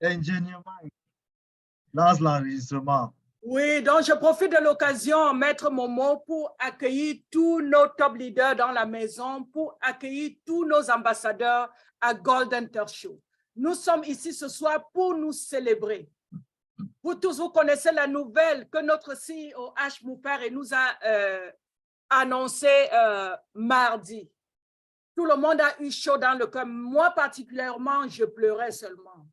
Ingénieusement, lance l'enregistrement. Oui, donc je profite de l'occasion, Maître Momo, pour accueillir tous nos top leaders dans la maison, pour accueillir tous nos ambassadeurs à Golden Turf Show. Nous sommes ici ce soir pour nous célébrer. Vous tous, vous connaissez la nouvelle que notre CEO H. Moupere nous a annoncé mardi. Tout le monde a eu chaud dans le cœur. Moi particulièrement, je pleurais seulement.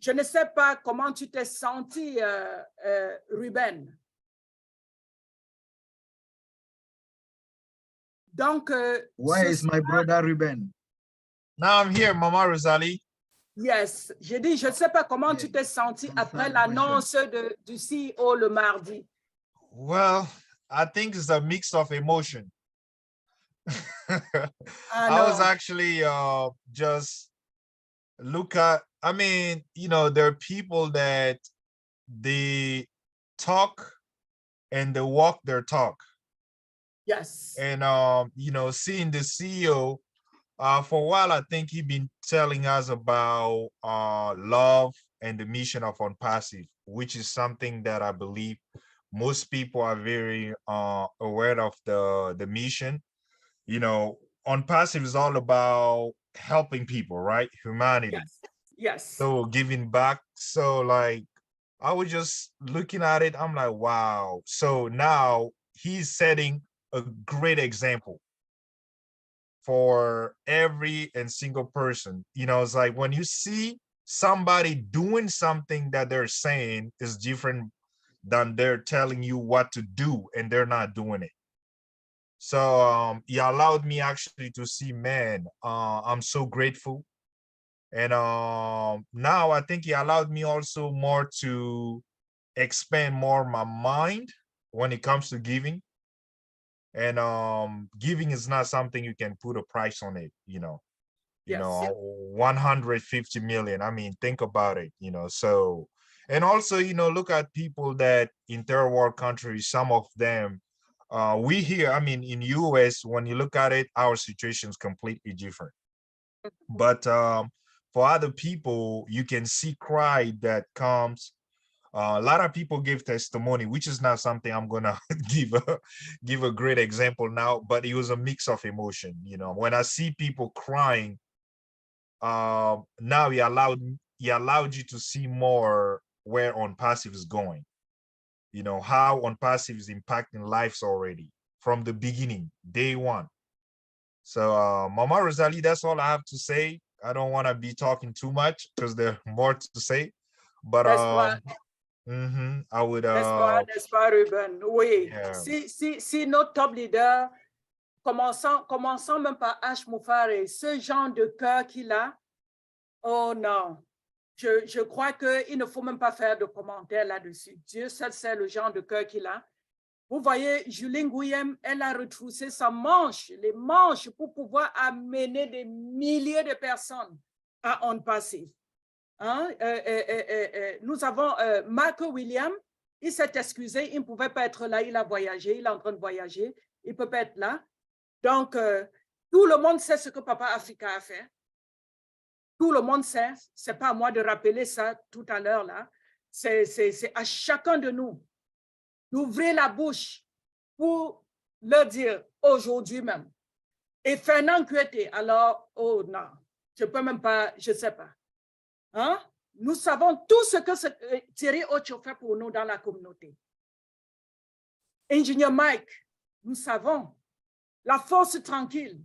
Je ne sais pas comment tu t'es senti, Ruben. Donc, where is my brother Ruben? Now I'm here, Mama Rosalie. Yes, j'ai dit, je ne sais pas comment tu t'es senti après l'annonce du CEO le mardi. Well, I think it's a mix of emotion. I was actually just I mean, you know, there are people that they talk and they walk their talk. Yes. And you know, seeing the CEO for a while, I think he's been telling us about love and the mission of OnPassive, which is something that I believe most people are very aware of the mission. You know, OnPassive is all about helping people, right? Humanity. Yes. Yes. So giving back. So like, I was just looking at it. I'm like, wow. So now he's setting a great example for every and single person. You know, it's like when you see somebody doing something that they're saying is different than they're telling you what to do and they're not doing it. So he allowed me actually to see, man, I'm so grateful. And now I think he allowed me also more to expand more my mind when it comes to giving. And giving is not something you can put a price on it, you know. Yes. 150 million. I mean, think about it, you know. So, and also, you know, look at people that in third world countries, some of them, we here, I mean, in US, when you look at it, our situation is completely different. But for other people, you can see pride that comes. A lot of people give testimony, which is not something I'm gonna give a great example now, but it was a mix of emotion. You know, when I see people crying, now he allowed you to see more where OnPassive is going. You know, how OnPassive is impacting lives already from the beginning, day one. So Mama Rosalie, that's all I have to say. I don't want to be talking too much because there's more to say, but I would n'est-ce pas, Ruben? Oui. Yeah. Si notre top leader, commençons même par H. Moufare, ce genre de cœur qu'il a, oh non, je crois qu'il ne faut même pas faire de commentaires là-dessus. Dieu seul sait le genre de cœur qu'il a. Vous voyez, Julie Nguyem, elle a retroussé les manches pour pouvoir amener des milliers de personnes à OnPassive. Hein? Nous avons Mark William, il s'est excusé, il ne pouvait pas être là, il a voyagé, il est en train de voyager, il ne peut pas être là. Donc, tout le monde sait ce que Papa Africa a fait. Tout le monde sait, ce n'est pas à moi de rappeler ça tout à l'heure là, c'est à chacun de nous d'ouvrir la bouche pour leur dire aujourd'hui même. Et Fernand Kuete, alors, oh non, je ne peux même pas, je ne sais pas. Hein? Nous savons tout ce que Thierry Ocho fait pour nous dans la communauté. Ingénieur Mike, nous savons. La force tranquille.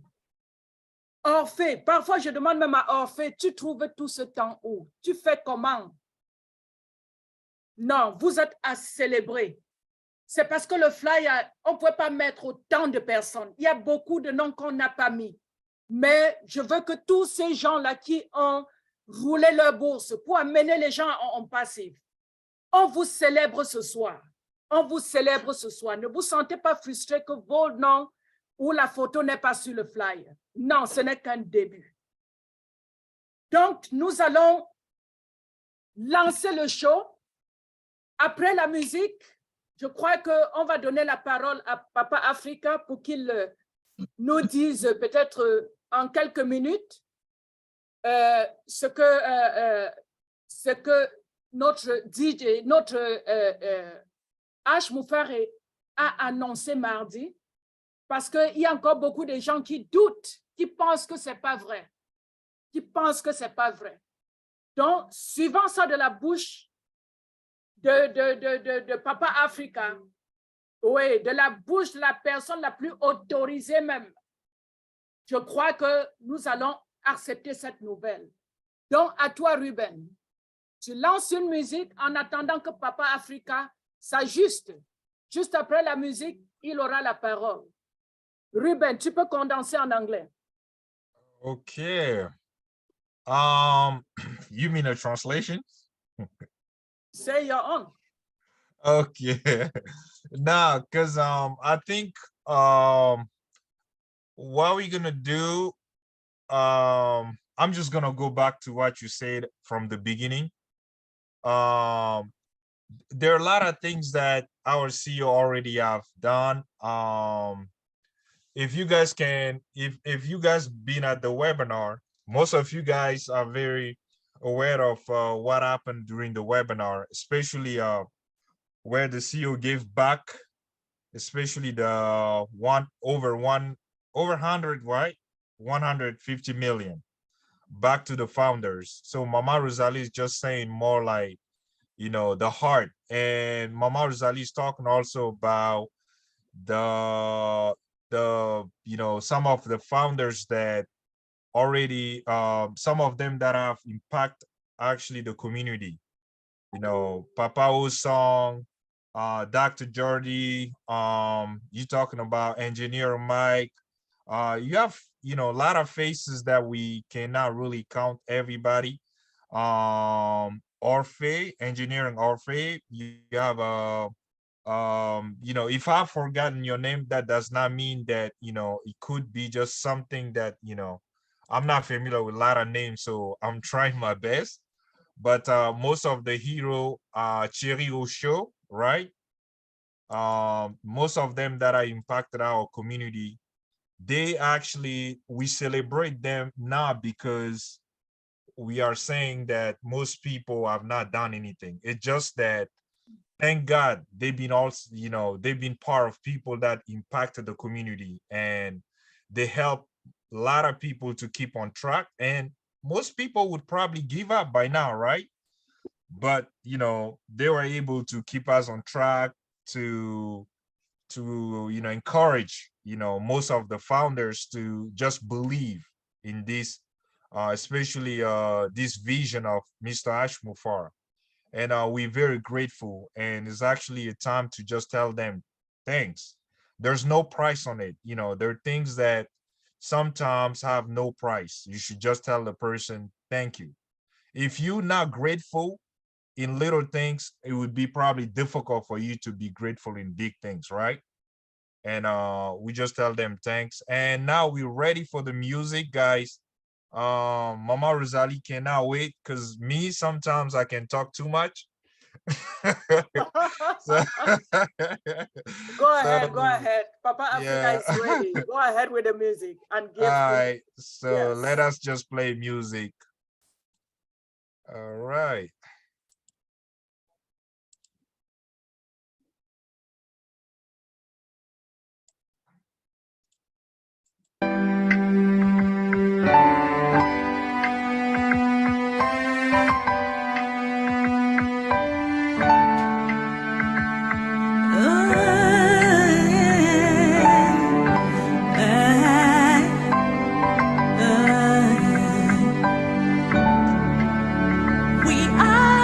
Orphée, parfois je demande même à Orphée, tu trouves tout ce temps où? Tu fais comment? Non, vous êtes à célébrer. C'est parce que le flyer, on ne pouvait pas mettre autant de personnes. Il y a beaucoup de noms qu'on n'a pas mis. Mais je veux que tous ces gens-là qui ont roulé leur bourse pour amener les gens en OnPassive, on vous célèbre ce soir. On vous célèbre ce soir. Ne vous sentez pas frustré que vos noms ou la photo n'est pas sur le flyer. Non, ce n'est qu'un début. Donc, nous allons lancer le show. Après la musique, je crois qu'on va donner la parole à Papa Africa pour qu'il nous dise peut-être en quelques minutes ce que notre DJ, notre H. Moufare a annoncé mardi, parce qu'il y a encore beaucoup de gens qui doutent, qui pensent que ce n'est pas vrai, Donc, suivant ça de la bouche de Papa Africa, oui, de la bouche de la personne la plus autorisée même, je crois que nous allons accepter cette nouvelle. Donc, à toi, Ruben, tu lances une musique en attendant que Papa Africa s'ajuste. Juste après la musique, il aura la parole. Ruben, tu peux condenser en anglais. Okay. You mean a translation? Say your own. Okay. Nah, because I think what we're gonna do, I'm just gonna go back to what you said from the beginning. There are a lot of things that our CEO already have done. If you guys can, if you guys been at the webinar, most of you guys are very aware of what happened during the webinar, especially where the CEO gave back, especially the over 100, right? 150 million back to the founders. So Mama Rosalie is just saying more like, you know, the heart. And Mama Rosalie is talking also about the you know, some of the founders that already some of them that have impact actually the community, you know, Papa Osong, Dr. Jordy, you talking about Engineer Mike, you have, you know, a lot of faces that we cannot really count everybody. Orfe, Engineering Orfe, you have you know, if I've forgotten your name, that does not mean that, you know, it could be just something that, you know, I'm not familiar with a lot of names, so I'm trying my best. But most of the hero, Cherry Osho, right? Most of them that are impacted our community, they actually, we celebrate them not because we are saying that most people have not done anything. It's just that, thank God, they've been also, you know, they've been part of people that impacted the community, and they help a lot of people to keep on track. And most people would probably give up by now, right? But, you know, they were able to keep us on track, to you know, encourage, you know, most of the founders to just believe in this, especially this vision of Mr. Ash Mufara. And we're very grateful, and it's actually a time to just tell them thanks. There's no price on it. You know, there are things that sometimes have no price. You should just tell the person thank you. If you're not grateful in little things, it would be probably difficult for you to be grateful in big things, right? And we just tell them thanks. And now we're ready for the music, guys. Mama Rosalie cannot wait, because me, sometimes I can talk too much. So, Go ahead. Papa Africa yeah. is ready. Go ahead with the music and give. All right, so Yes. let us just play music. All right. We are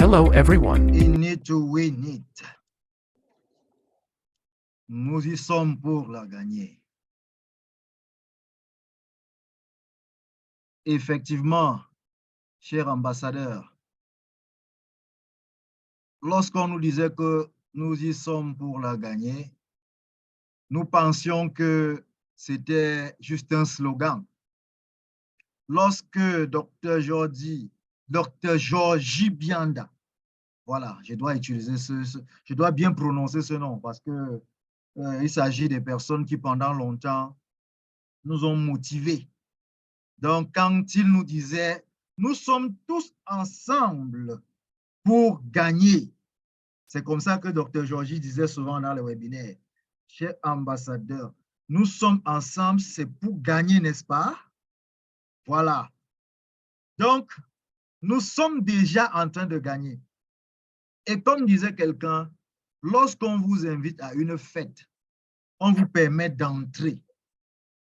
Hello, everyone. In it to win it. Nous y sommes pour la gagner. Effectivement, cher ambassadeur, lorsqu'on nous disait que nous y sommes pour la gagner, nous pensions que c'était juste un slogan. Lorsque Dr. Georgie Bianda, voilà, je dois utiliser je dois bien prononcer ce nom parce que il s'agit des personnes qui pendant longtemps nous ont motivés. Donc, quand il nous disait, nous sommes tous ensemble pour gagner. C'est comme ça que Dr. Georgie disait souvent dans le webinaire, cher ambassadeur, nous sommes ensemble, c'est pour gagner, n'est-ce pas? Voilà. Donc, nous sommes déjà en train de gagner. Et comme disait quelqu'un, lorsqu'on vous invite à une fête, on vous permet d'entrer.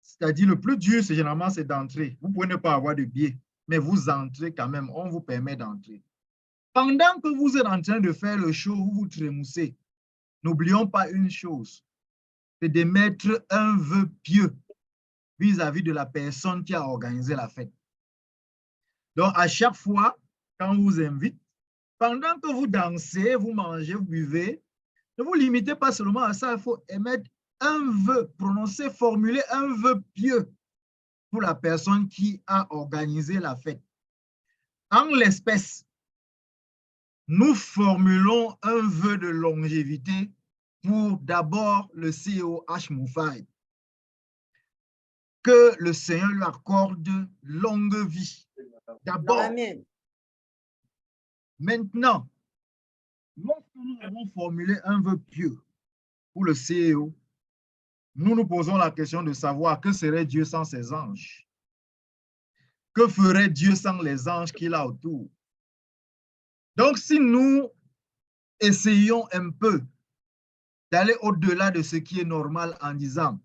C'est-à-dire, le plus dur, c'est généralement, c'est d'entrer. Vous pouvez ne pas avoir de billet, mais vous entrez quand même, on vous permet d'entrer. Pendant que vous êtes en train de faire le show, vous vous trémoussez. N'oublions pas une chose, c'est de mettre un vœu pieux vis-à-vis de la personne qui a organisé la fête. Donc, à chaque fois, quand on vous invite, pendant que vous dansez, vous mangez, vous buvez, ne vous limitez pas seulement à ça, il faut émettre un vœu, prononcer, formuler un vœu pieux pour la personne qui a organisé la fête. En l'espèce, nous formulons un vœu de longévité pour d'abord le CEO H. Moufai. Que le Seigneur lui accorde longue vie. D'abord. Amen. Maintenant, lorsque nous avons formulé un vœu pieux pour le CEO, nous nous posons la question de savoir que serait Dieu sans ses anges? Que ferait Dieu sans les anges qu'il a autour? Donc, si nous essayons un peu d'aller au-delà de ce qui est normal en disant,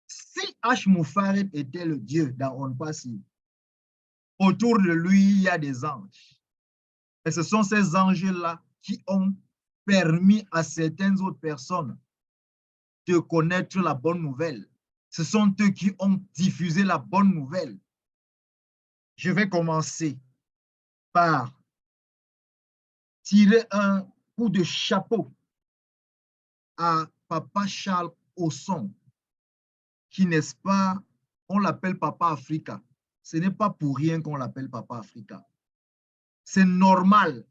si H. Moufari était le Dieu dans Onpassi, autour de lui, il y a des anges. Et ce sont ces anges-là qui ont permis à certaines autres personnes de connaître la bonne nouvelle. Ce sont eux qui ont diffusé la bonne nouvelle. Je vais commencer par tirer un coup de chapeau à Papa Charles Osson, qui, n'est-ce pas, on l'appelle Papa Africa. Ce n'est pas pour rien qu'on l'appelle Papa Africa. C'est normal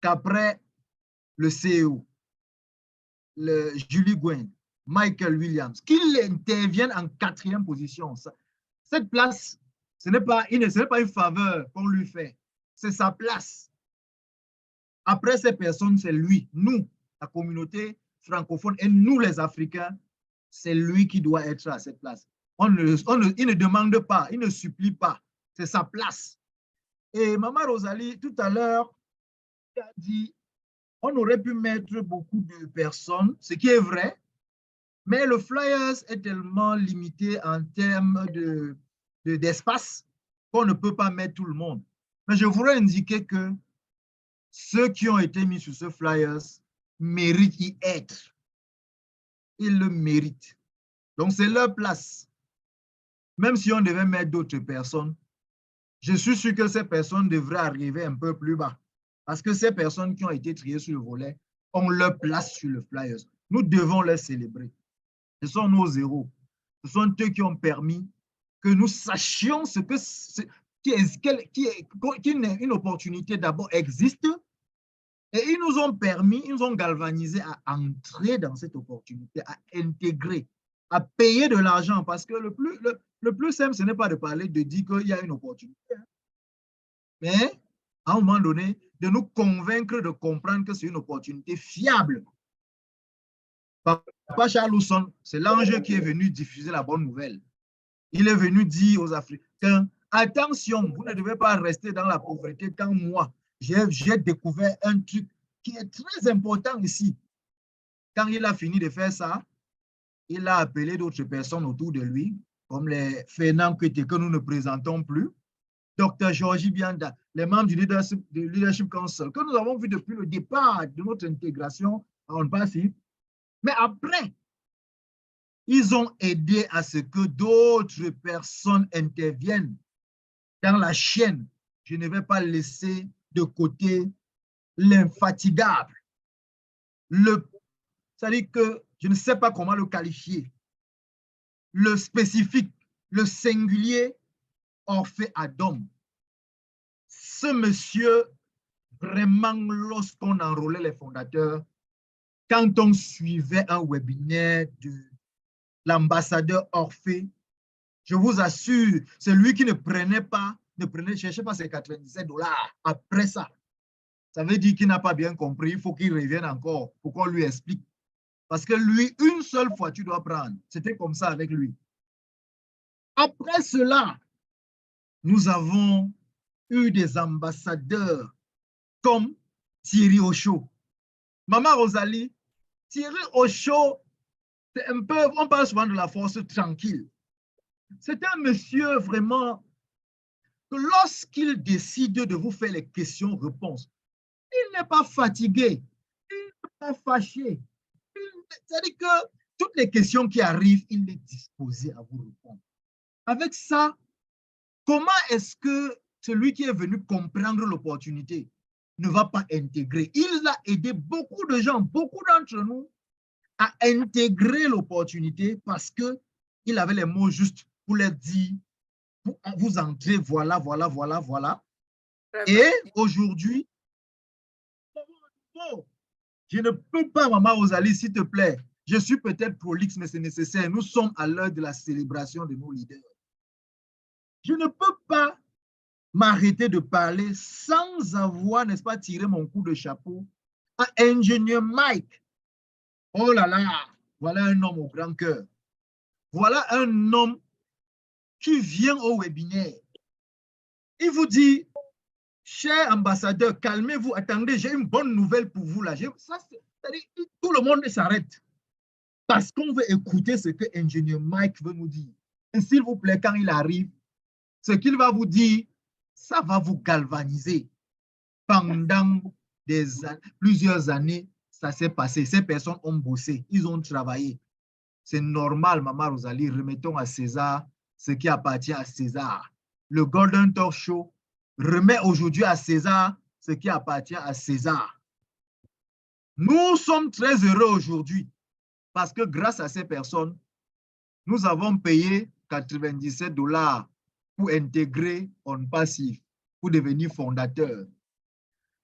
qu'après le CEO, le Julie Gouin, Michael Williams, qu'il intervienne en 4e position. Cette place, ce n'est pas une faveur qu'on lui fait, c'est sa place. Après ces personnes, c'est lui, nous, la communauté francophone et nous les Africains, c'est lui qui doit être à cette place. Il ne demande pas, il ne supplie pas, c'est sa place. Et Maman Rosalie, tout à l'heure, a dit, on aurait pu mettre beaucoup de personnes, ce qui est vrai, mais le Flyers est tellement limité en termes d'espace qu'on ne peut pas mettre tout le monde. Mais je voudrais indiquer que ceux qui ont été mis sur ce Flyers méritent y être. Ils le méritent. Donc, c'est leur place. Même si on devait mettre d'autres personnes, je suis sûr que ces personnes devraient arriver un peu plus bas. Parce que ces personnes qui ont été triées sur le volet ont leur place sur le Flyers. Nous devons les célébrer. Ce sont nos héros. Ce sont eux qui ont permis que nous sachions qu'une opportunité d'abord existe. Et ils nous ont permis, ils nous ont galvanisés à entrer dans cette opportunité, à intégrer, à payer de l'argent. Parce que le plus simple, ce n'est pas de parler, de dire qu'il y a une opportunité. Mais, à un moment donné, de nous convaincre de comprendre que c'est une opportunité fiable. Papa Charles Osson, c'est l'ange qui est venu diffuser la bonne nouvelle. Il est venu dire aux Africains, attention, vous ne devez pas rester dans la pauvreté quand moi, j'ai découvert un truc qui est très important ici. Quand il a fini de faire ça, il a appelé d'autres personnes autour de lui, comme les Fernand Kété que nous ne présentons plus. Dr. Georgie Bianda, les membres du Leadership Council, que nous avons vu depuis le départ de notre intégration à ONPASIF. Mais après, ils ont aidé à ce que d'autres personnes interviennent dans la chaîne. Je ne vais pas laisser de côté l'infatigable, c'est-à-dire que je ne sais pas comment le qualifier, le spécifique, le singulier Orphée Adam. Ce monsieur, vraiment, lorsqu'on enrôlait les fondateurs, quand on suivait un webinaire de l'ambassadeur Orphée, je vous assure, c'est lui qui ne cherchait pas ses 97 $ après ça. Ça veut dire qu'il n'a pas bien compris, il faut qu'il revienne encore pour qu'on lui explique. Parce que lui, une seule fois, tu dois prendre. C'était comme ça avec lui. Après cela, nous avons eu des ambassadeurs comme Thierry Ocho. Maman Rosalie, Thierry Ocho, c'est un peu, on parle souvent de la force tranquille. C'est un monsieur vraiment que lorsqu'il décide de vous faire les questions-réponses, il n'est pas fatigué, il n'est pas fâché. C'est-à-dire que toutes les questions qui arrivent, il est disposé à vous répondre. Avec ça, comment est-ce que celui qui est venu comprendre l'opportunité ne va pas intégrer? Il a aidé beaucoup de gens, beaucoup d'entre nous, à intégrer l'opportunité parce qu'il avait les mots justes pour leur dire, vous entrez, voilà, voilà, voilà, voilà. Et aujourd'hui, je ne peux pas, Maman Rosalie, s'il te plaît, je suis peut-être prolixe, mais c'est nécessaire. Nous sommes à l'heure de la célébration de nos leaders. Je ne peux pas m'arrêter de parler sans avoir, n'est-ce pas, tiré mon coup de chapeau à ingénieur Mike. Oh là là, voilà un homme au grand cœur. Voilà un homme qui vient au webinaire. Il vous dit, cher ambassadeur, calmez-vous, attendez, j'ai une bonne nouvelle pour vous là. C'est-à-dire, tout le monde s'arrête parce qu'on veut écouter ce que ingénieur Mike veut nous dire. Et s'il vous plaît, quand il arrive, ce qu'il va vous dire, ça va vous galvaniser. Pendant plusieurs années, ça s'est passé. Ces personnes ont bossé, ils ont travaillé. C'est normal, Maman Rosalie, remettons à César ce qui appartient à César. Le Golden Talk Show remet aujourd'hui à César ce qui appartient à César. Nous sommes très heureux aujourd'hui parce que grâce à ces personnes, nous avons payé 97 $ pour intégrer ONPASIF, pour devenir fondateur.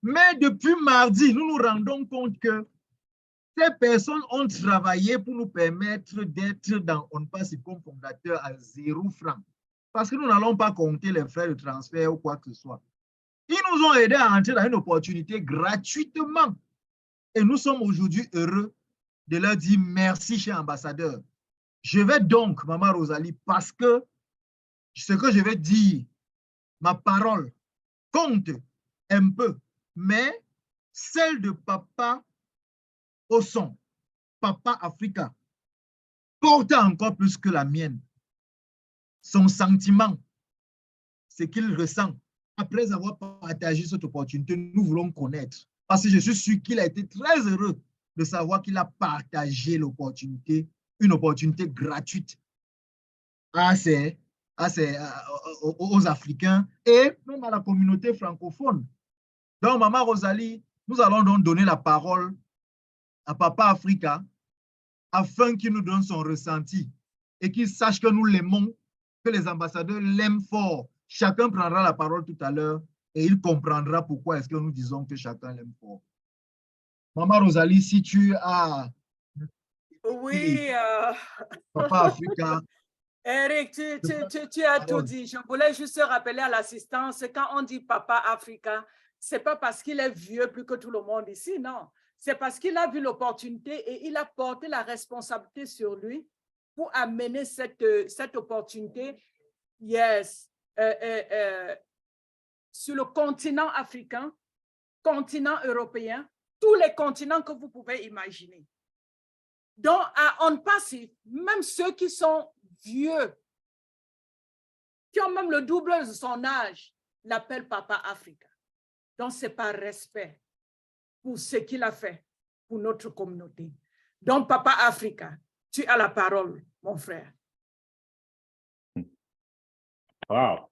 Mais depuis mardi, nous nous rendons compte que ces personnes ont travaillé pour nous permettre d'être dans ONPASIF comme fondateur à 0 francs. Parce que nous n'allons pas compter les frais de transfert ou quoi que ce soit. Ils nous ont aidés à entrer dans une opportunité gratuitement. Et nous sommes aujourd'hui heureux de leur dire merci, cher ambassadeur. Je vais donc, Maman Rosalie, parce que ce que je vais dire, ma parole compte un peu, mais celle de Papa Osson, Papa Africa, porte encore plus que la mienne. Son sentiment, ce qu'il ressent, après avoir partagé cette opportunité, nous voulons connaître. Parce que je suis sûr qu'il a été très heureux de savoir qu'il a partagé l'opportunité, une opportunité gratuite aux Africains et même à la communauté francophone. Donc, Maman Rosalie, nous allons donc donner la parole à Papa Africa afin qu'il nous donne son ressenti et qu'il sache que nous l'aimons, que les ambassadeurs l'aiment fort. Chacun prendra la parole tout à l'heure et il comprendra pourquoi est-ce que nous disons que chacun l'aime fort. Maman Rosalie, si tu as... Oui. Papa Africa... Eric, tu as tout dit. Je voulais juste rappeler à l'assistance, quand on dit Papa Africa, ce n'est pas parce qu'il est vieux plus que tout le monde ici, non. C'est parce qu'il a vu l'opportunité et il a porté la responsabilité sur lui pour amener cette opportunité, yes, sur le continent africain, continent européen, tous les continents que vous pouvez imaginer. Donc, à ONPASIF, même ceux qui sont vieux, qui ont même le double de son âge, l'appelle Papa Africa. Donc, c'est par respect pour ce qu'il a fait pour notre communauté. Donc, Papa Africa, tu as la parole, mon frère. Wow.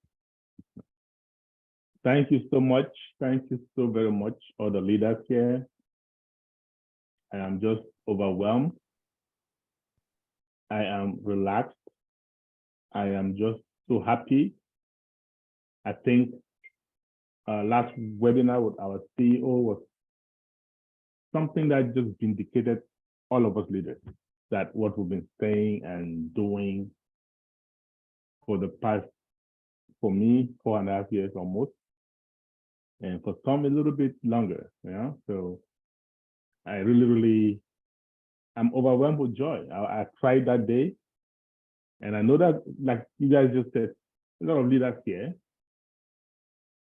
Thank you so much. Thank you so very much, all the leaders here. I am just overwhelmed. I am relaxed. I am just so happy. I think last webinar with our CEO was something that just vindicated all of us leaders, that what we've been saying and doing for the past, for me, 4.5 years almost, and for some a little bit longer, you know? So I really, I'm overwhelmed with joy. I cried that day. And I know that, like you guys just said, a lot of leaders here,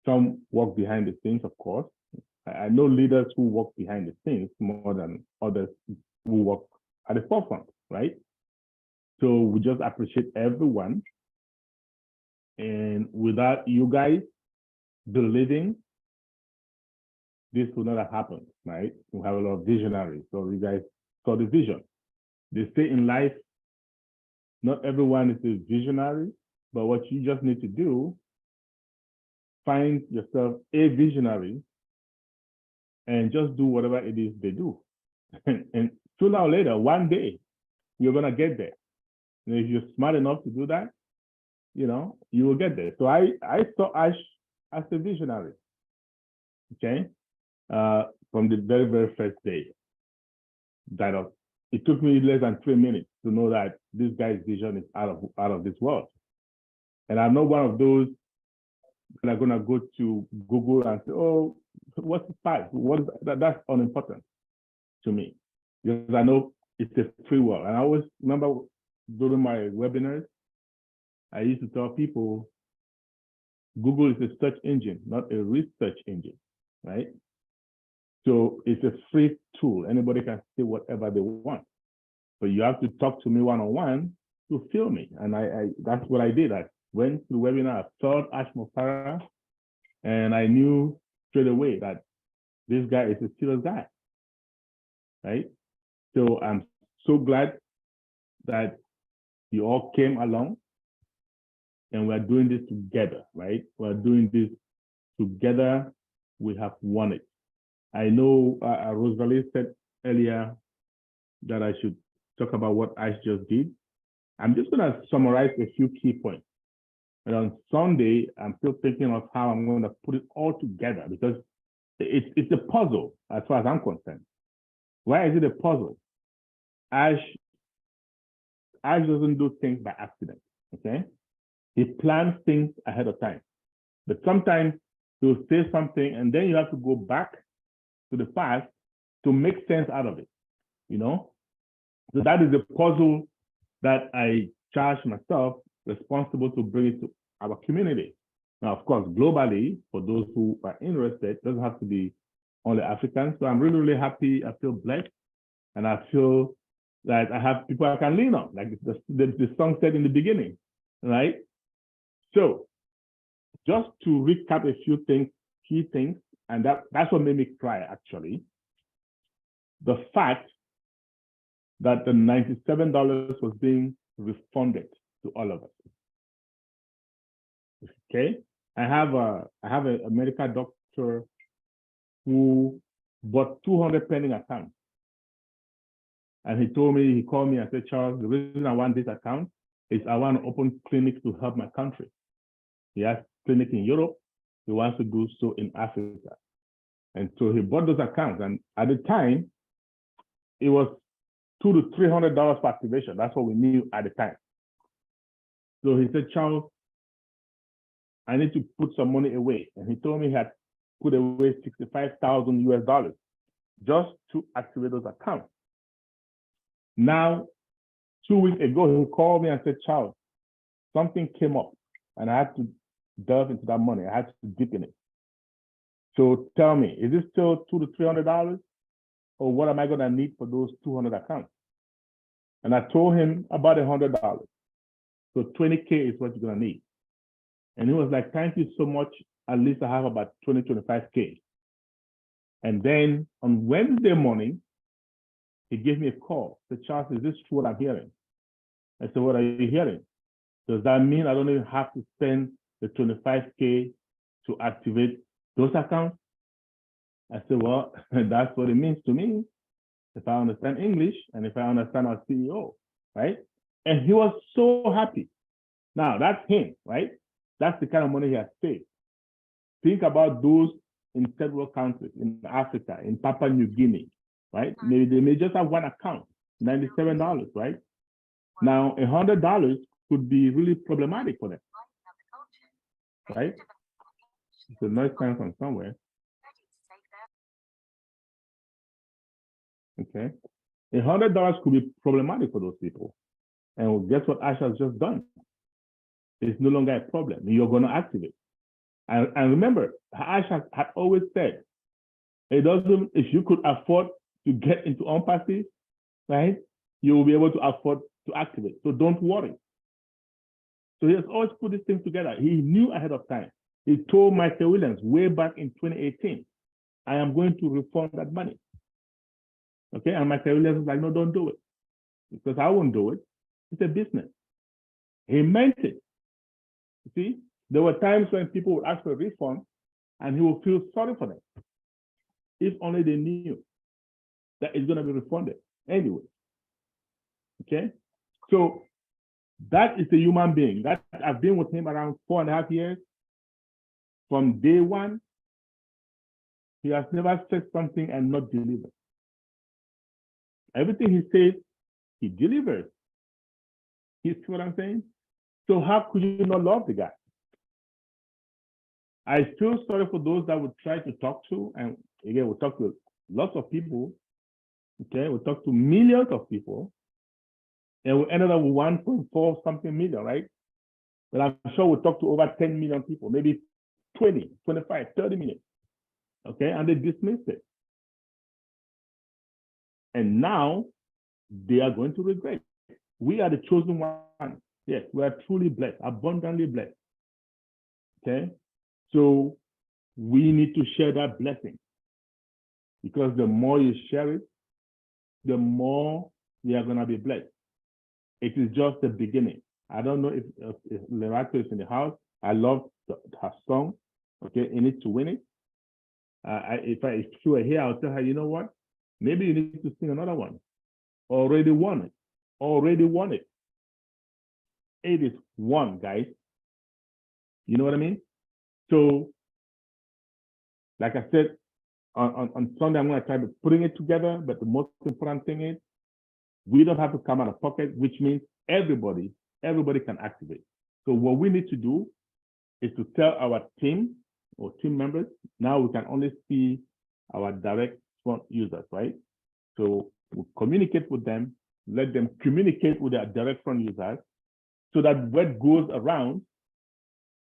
some work behind the scenes, of course. I know leaders who work behind the scenes more than others who work at the forefront, right? So we just appreciate everyone. And without you guys believing, this would not have happened, right? We have a lot of visionaries. So you guys saw the vision. They say in life, not everyone is a visionary, but what you just need to do, find yourself a visionary and just do whatever it is they do. And sooner or later, one day, you're gonna get there. And if you're smart enough to do that, you know, you will get there. So I saw Ash as a visionary, okay? From the very, very first day. It took me less than 3 minutes to know that this guy's vision is out of this world. And I'm not one of those that are gonna go to Google and say, oh, what's the spice? What is that? That's unimportant to me, because I know it's a free world. And I always remember during my webinars, I used to tell people, Google is a search engine, not a research engine, right? So it's a free tool. Anybody can say whatever they want. But you have to talk to me one-on-one to feel me. And I that's what I did. I went to the webinar, I felt Ash Mufara, and I knew straight away that this guy is a serious guy, right? So I'm so glad that you all came along and we're doing this together, right? We're doing this together. We have won it. I know Rosalie said earlier that I should talk about what Ash just did. I'm just going to summarize a few key points. And on Sunday, I'm still thinking of how I'm going to put it all together, because it's a puzzle as far as I'm concerned. Why is it a puzzle? Ash doesn't do things by accident, okay? He plans things ahead of time. But sometimes he'll say something and then you have to go back to the past to make sense out of it, you know? So that is the puzzle that I charge myself responsible to bring it to our community. Now, of course, globally, for those who are interested, it doesn't have to be only Africans. So I'm really, really happy. I feel blessed. And I feel that I have people I can lean on, like the song said in the beginning, right? So just to recap a few things, key things, and that's what made me cry, actually. The fact that the $97 was being refunded to all of us. Okay, I have a medical doctor who bought 200 pending accounts, and he called me and said, Charles, the reason I want this account is I want to open clinics to help my country. He has clinic in Europe. He wants to do so in Africa. And so he bought those accounts. And at the time, it was $200 to $300 for activation. That's what we knew at the time. So he said, Charles, I need to put some money away. And he told me he had put away $65,000 US just to activate those accounts. Now, 2 weeks ago, he called me and said, Charles, something came up and I had to delve into that money. I had to dip in it. So tell me, is this still $200 to $300? Or what am I going to need for those 200 accounts? And I told him about $100. So 20K is what you're going to need. And he was like, thank you so much. at least I have about 20, 25K. And then on Wednesday morning, he gave me a call. He said, Charles, is this true what I'm hearing? I said, what are you hearing? Does that mean I don't even have to spend the 25K to activate those accounts? I said, well, that's what it means to me, if I understand English and if I understand our CEO, right? And he was so happy. Now, that's him, right? That's the kind of money he has saved. Think about those in third world countries, in Africa, in Papua New Guinea, right? Maybe they may just have one account, $97, right? Now, $100 could be really problematic for them, right? The noise coming from somewhere. Okay, $100 could be problematic for those people. And guess what Ash has just done? It's no longer a problem. You're going to activate. And remember, Ash had always said, it doesn't, if you could afford to get into OnPassive, right, you will be able to afford to activate. So don't worry. So he has always put this thing together. He knew ahead of time. He told Michael Williams way back in 2018, I am going to refund that money. Okay, and Michael Williams was like, no, don't do it. Because I won't do it. It's a business. He meant it. You see, there were times when people would ask for a refund and he would feel sorry for them. If only they knew that it's going to be refunded anyway. Okay, so that is a human being. That I've been with him around 4.5 years. From day one, he has never said something and not delivered. Everything he says, he delivers. You see what I'm saying? So how could you not love the guy? I feel sorry for those that would try to talk to, and again, we'll talk to lots of people, okay? We'll talk to millions of people, and we ended up with 1.4 something million, right? But I'm sure we'll talk to over 10 million people, maybe 20, 25, 30 million, okay? And they dismissed it. And now they are going to regret. We are the chosen ones. Yes, we are truly blessed, abundantly blessed. Okay? So we need to share that blessing, because the more you share it, the more you are going to be blessed. It is just the beginning. I don't know if Lerato is in the house. I love her song. Okay, In It to Win It. If she were here, I'll tell her, you know what? Maybe you need to sing another one. Already won it. Already won it. It is won, guys. You know what I mean? So, like I said, on Sunday, I'm going to try to putting it together, but the most important thing is we don't have to come out of pocket, which means everybody can activate. So what we need to do is to tell our team or team members, now we can only see our direct front users, right? So we communicate with them, let them communicate with their direct front users, so that word goes around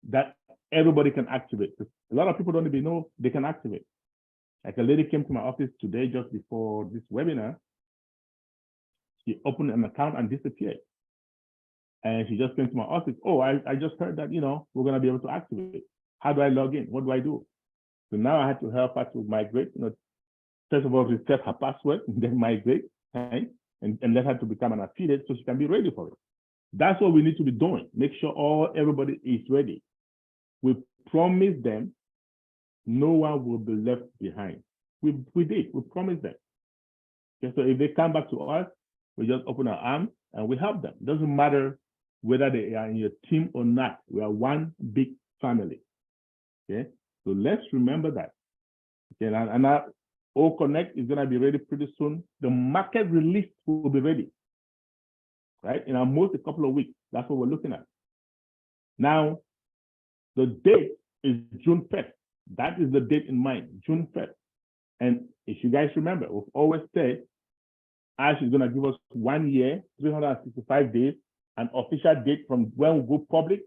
that everybody can activate. A lot of people don't even know they can activate. Like a lady came to my office today just before this webinar. She opened an account and disappeared. And she just came to my office. Oh, I just heard that, we're going to be able to activate. How do I log in? What do I do? So now I had to help her to migrate, first of all, reset her password, and then migrate, right? And let her to become an affiliate so she can be ready for it. That's what we need to be doing. Make sure everybody is ready. We promise them no one will be left behind. We did. We promised them. Okay, so if they come back to us, we just open our arms and we help them. It doesn't matter whether they are in your team or not. We are one big family. Okay, so let's remember that. Okay, and our O Connect is going to be ready pretty soon. The market release will be ready, right? In almost a couple of weeks. That's what we're looking at. Now, the date is June 1st. That is the date in mind, June 1st. And if you guys remember, we've always said Ash is going to give us 1 year, 365 days, an official date from when we go public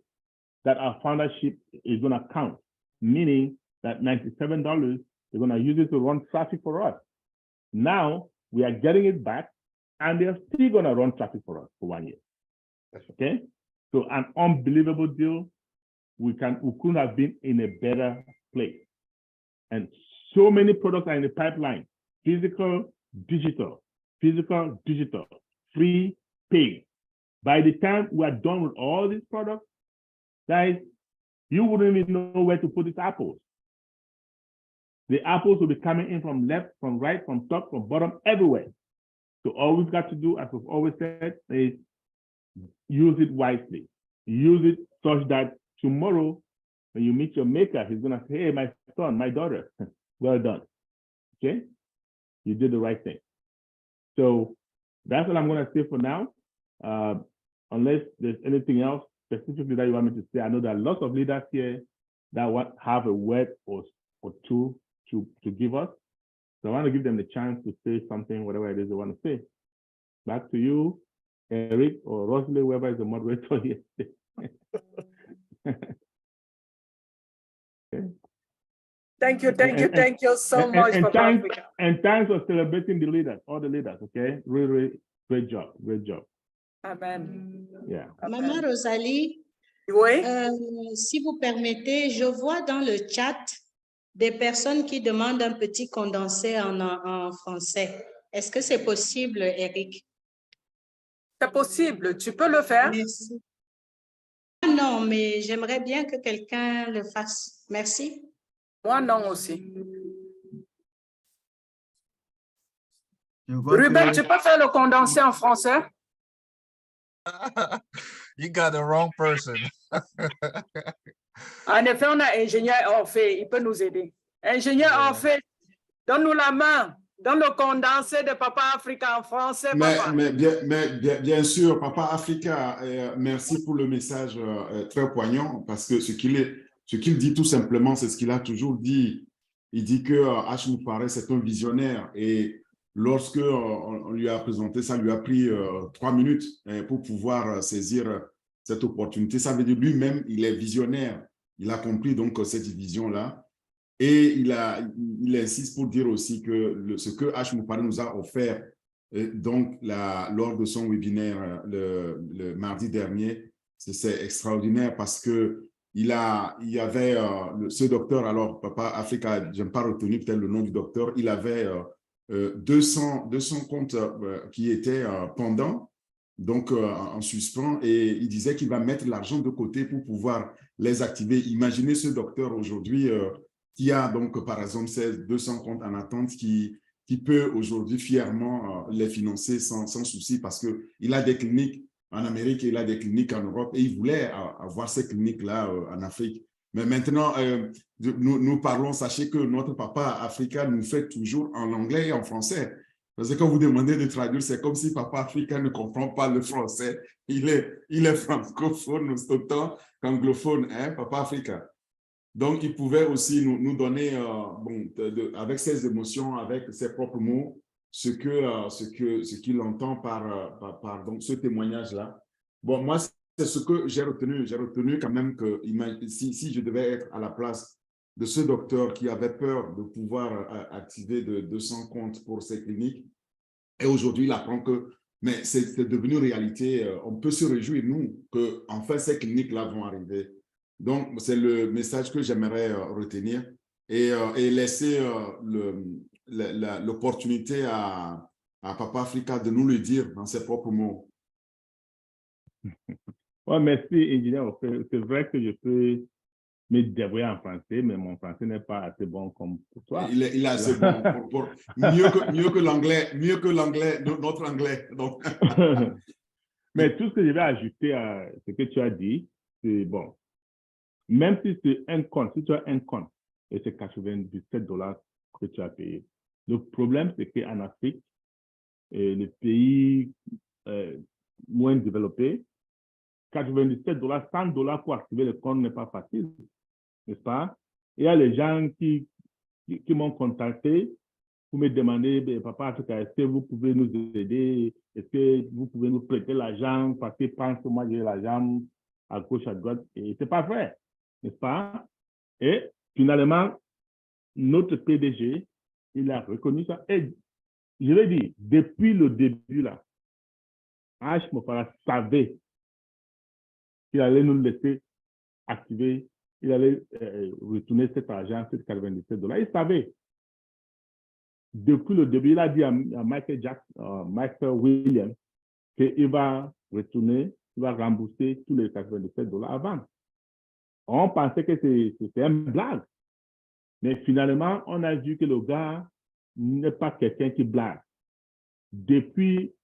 that our foundership is going to count, meaning that $97, they're going to use it to run traffic for us. Now we are getting it back, and they're still going to run traffic for us for 1 year. Okay? So an unbelievable deal. we couldn't have been in a better place. And so many products are in the pipeline: physical, digital, free, paid. By the time we are done with all these products, guys, you wouldn't even know where to put these apples. The apples will be coming in from left, from right, from top, from bottom, everywhere. So all we've got to do, as we've always said, is use it wisely. Use it such that tomorrow, when you meet your maker, he's going to say, hey, my son, my daughter, well done. Okay? You did the right thing. So that's what I'm going to say for now. Unless there's anything else specifically that you want me to say. I know there are lots of leaders here that have a word or two to give us. So I want to give them the chance to say something, whatever it is they want to say. Back to you, Eric or Rosalie, whoever is the moderator here. Okay. Thank you so much, Papa Africa. And thanks for celebrating the leaders, all the leaders, okay? Really, really great job, great job. Amen. Yeah. Maman Rosalie, Oui. si vous permettez, je vois dans le chat des personnes qui demandent un petit condensé en français. Est-ce que c'est possible, Eric? C'est possible, tu peux le faire. Merci. Non, mais j'aimerais bien que quelqu'un le fasse. Merci. Moi, non aussi. Que... Ruben, tu peux faire le condensé en français? You got the wrong person. En effet, on a ingénieur Orphée, il peut nous aider. Ingénieur Orphée, donne-nous la main. Donne le condensé de Papa Africa en français. Bien sûr, Papa Africa, merci pour le message très poignant, parce que ce qu'il dit tout simplement, c'est ce qu'il a toujours dit. Il dit que H. Moufaré, c'est un visionnaire, et lorsque on lui a présenté, ça lui a pris 3 minutes pour pouvoir saisir cette opportunité. Ça veut dire lui-même, il est visionnaire. Il a compris donc cette vision-là. Et il insiste pour dire aussi que ce que H. Moufaré nous a offert donc lors de son webinaire le mardi dernier, c'est extraordinaire, parce que il y avait ce docteur, alors Papa Africa, je n'ai pas retenu peut-être le nom du docteur, il avait 200 comptes qui étaient pendants, donc en suspens, et il disait qu'il va mettre l'argent de côté pour pouvoir les activer. Imaginez ce docteur aujourd'hui qui a donc par exemple ces 200 comptes en attente, qui peut aujourd'hui fièrement les financer sans souci, parce qu'il a des cliniques en Amérique, il a des cliniques en Europe, et il voulait avoir ces cliniques-là en Afrique. Mais maintenant, nous parlons, sachez que notre Papa Africa nous fait toujours en anglais et en français. Parce que quand vous demandez de traduire, c'est comme si Papa Africa ne comprend pas le français. Il est francophone autant qu'anglophone, hein, Papa Africa. Donc, il pouvait aussi nous donner, avec ses émotions, avec ses propres mots, ce qu'il entend par donc, ce témoignage-là. Bon, moi, c'est ce que j'ai retenu. J'ai retenu quand même que si je devais être à la place de ce docteur qui avait peur de pouvoir activer de 200 comptes pour ses cliniques, et aujourd'hui, il apprend que mais c'est devenu réalité. On peut se réjouir, nous, que enfin ces cliniques-là vont arriver. Donc, c'est le message que j'aimerais retenir et laisser l'opportunité à Papa Africa de nous le dire dans ses propres mots. Oh, merci, ingénieur. C'est vrai que je peux me débrouiller en français, mais mon français n'est pas assez bon comme pour toi. Il est assez bon, mieux que l'anglais, notre anglais. Donc. Mais tout ce que je vais ajouter à ce que tu as dit, c'est bon. Même si c'est un compte, si tu as un compte, et c'est $97 que tu as payé. Le problème, c'est qu'en Afrique, les pays moins développés, $97, $100 pour activer le compte n'est pas facile, n'est-ce pas? Il y a les gens qui m'ont contacté pour me demander, Papa Africa, est-ce que vous pouvez nous aider? Est-ce que vous pouvez nous prêter l'argent? Parce que pense que moi j'ai l'argent à gauche, à droite, et c'est pas vrai, n'est-ce pas? Et finalement, notre PDG, il a reconnu ça. Et je l'ai dit, depuis le début là, H. Moufaré savait qu'il allait nous laisser activer, il allait retourner cet argent, ces $97. Il savait. Depuis le début, il a dit à Michael Williams qu'il va retourner, il va rembourser tous les $97 avant. On pensait que c'était une blague. Mais finalement, on a vu que le gars n'est pas quelqu'un qui blague. Depuis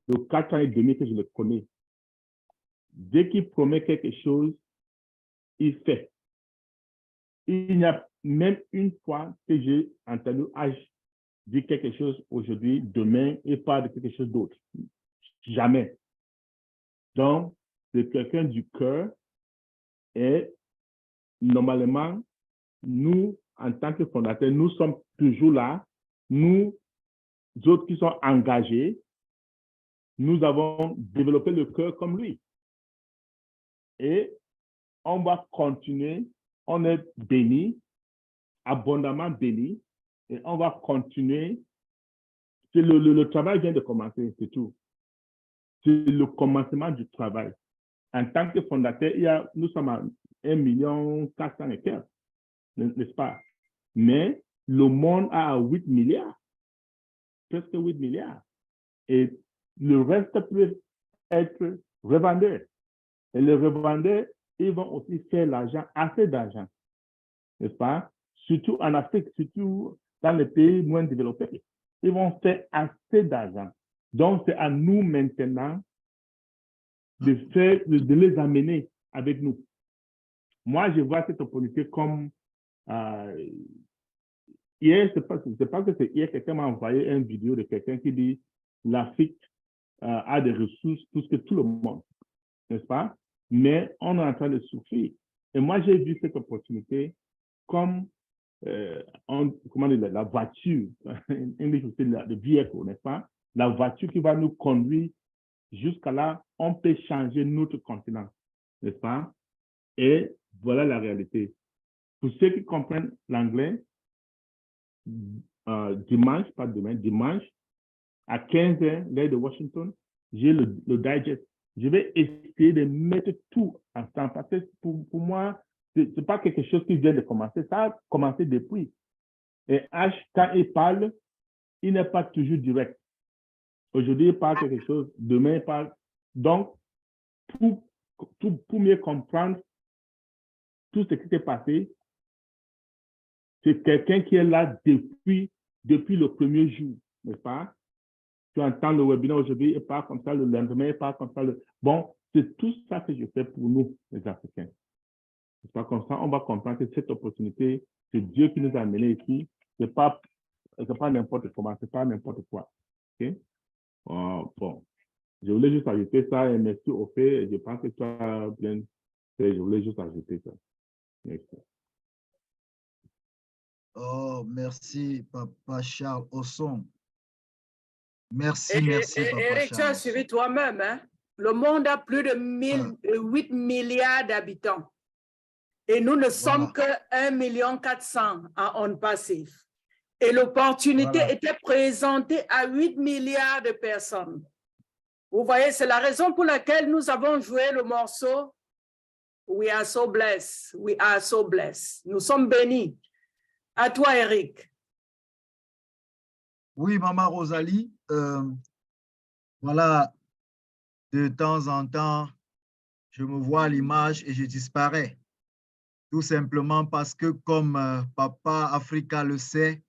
le 4 ans et demi que je le connais, dès qu'il promet quelque chose, il fait. Il n'y a même une fois que j'ai entendu H dire quelque chose aujourd'hui, demain, il parle de quelque chose d'autre. Jamais. Donc, c'est quelqu'un du cœur et normalement, nous, en tant que fondateurs, nous sommes toujours là. Nous autres qui sont engagés, nous avons développé le cœur comme lui. Et on va continuer, on est béni, abondamment béni, et on va continuer. Le travail vient de commencer, c'est tout. C'est le commencement du travail. En tant que fondateur, nous sommes à 1,4 million et quelques, n'est-ce pas? Mais le monde a 8 milliards, presque 8 milliards. Et le reste peut être revendeur. Et les revendeurs, ils vont aussi faire l'argent, assez d'argent, n'est-ce pas? Surtout en Afrique, surtout dans les pays moins développés. Ils vont faire assez d'argent. Donc, c'est à nous maintenant de les amener avec nous. Moi, je vois cette opportunité comme hier, c'est pas que c'est hier, quelqu'un m'a envoyé une vidéo de quelqu'un qui dit l'Afrique a des ressources plus que tout le monde, n'est-ce pas? Mais on est en train de souffrir. Et moi, j'ai vu cette opportunité comme comment dire, la voiture, le vehicle, n'est-ce pas? La voiture qui va nous conduire jusqu'à là, on peut changer notre continent, n'est-ce pas? Et voilà la réalité. Pour ceux qui comprennent l'anglais, dimanche, pas demain, dimanche, à 15h, l'heure de Washington, j'ai le digest. Je vais essayer de mettre tout ensemble parce que pour moi, ce n'est pas quelque chose qui vient de commencer. Ça a commencé depuis. Et H, quand il parle, il n'est pas toujours direct. Aujourd'hui, il parle quelque chose, demain, il parle. Donc, pour mieux comprendre tout ce qui s'est passé, c'est quelqu'un qui est là depuis le premier jour, n'est-ce pas? Tu entends le webinaire aujourd'hui, il parle comme ça, le lendemain, il parle comme ça. Bon, c'est tout ça que je fais pour nous, les Africains. C'est pas comme ça, on va comprendre que cette opportunité, c'est Dieu qui nous a amenés ici. C'est pas n'importe comment, c'est pas n'importe quoi. Okay? Bon, je voulais juste ajouter ça et merci au fait. Je pense que tu as bien fait, je voulais juste ajouter ça. Merci. Oh, merci, Papa Charles Osson. Merci, Et, merci, Papa Eric, tu as Charles. suivi toi-même, hein? Le monde a plus de 8 milliards d'habitants. Et nous ne sommes que 1,4 million en on passif. Et l'opportunité était présentée à 8 milliards de personnes. Vous voyez, c'est la raison pour laquelle nous avons joué le morceau We are so blessed, we are so blessed. Nous sommes bénis. À toi, Eric. Oui, Maman Rosalie, voilà, de temps en temps, je me vois à l'image et je disparais. Tout simplement parce que, comme Papa Africa le sait,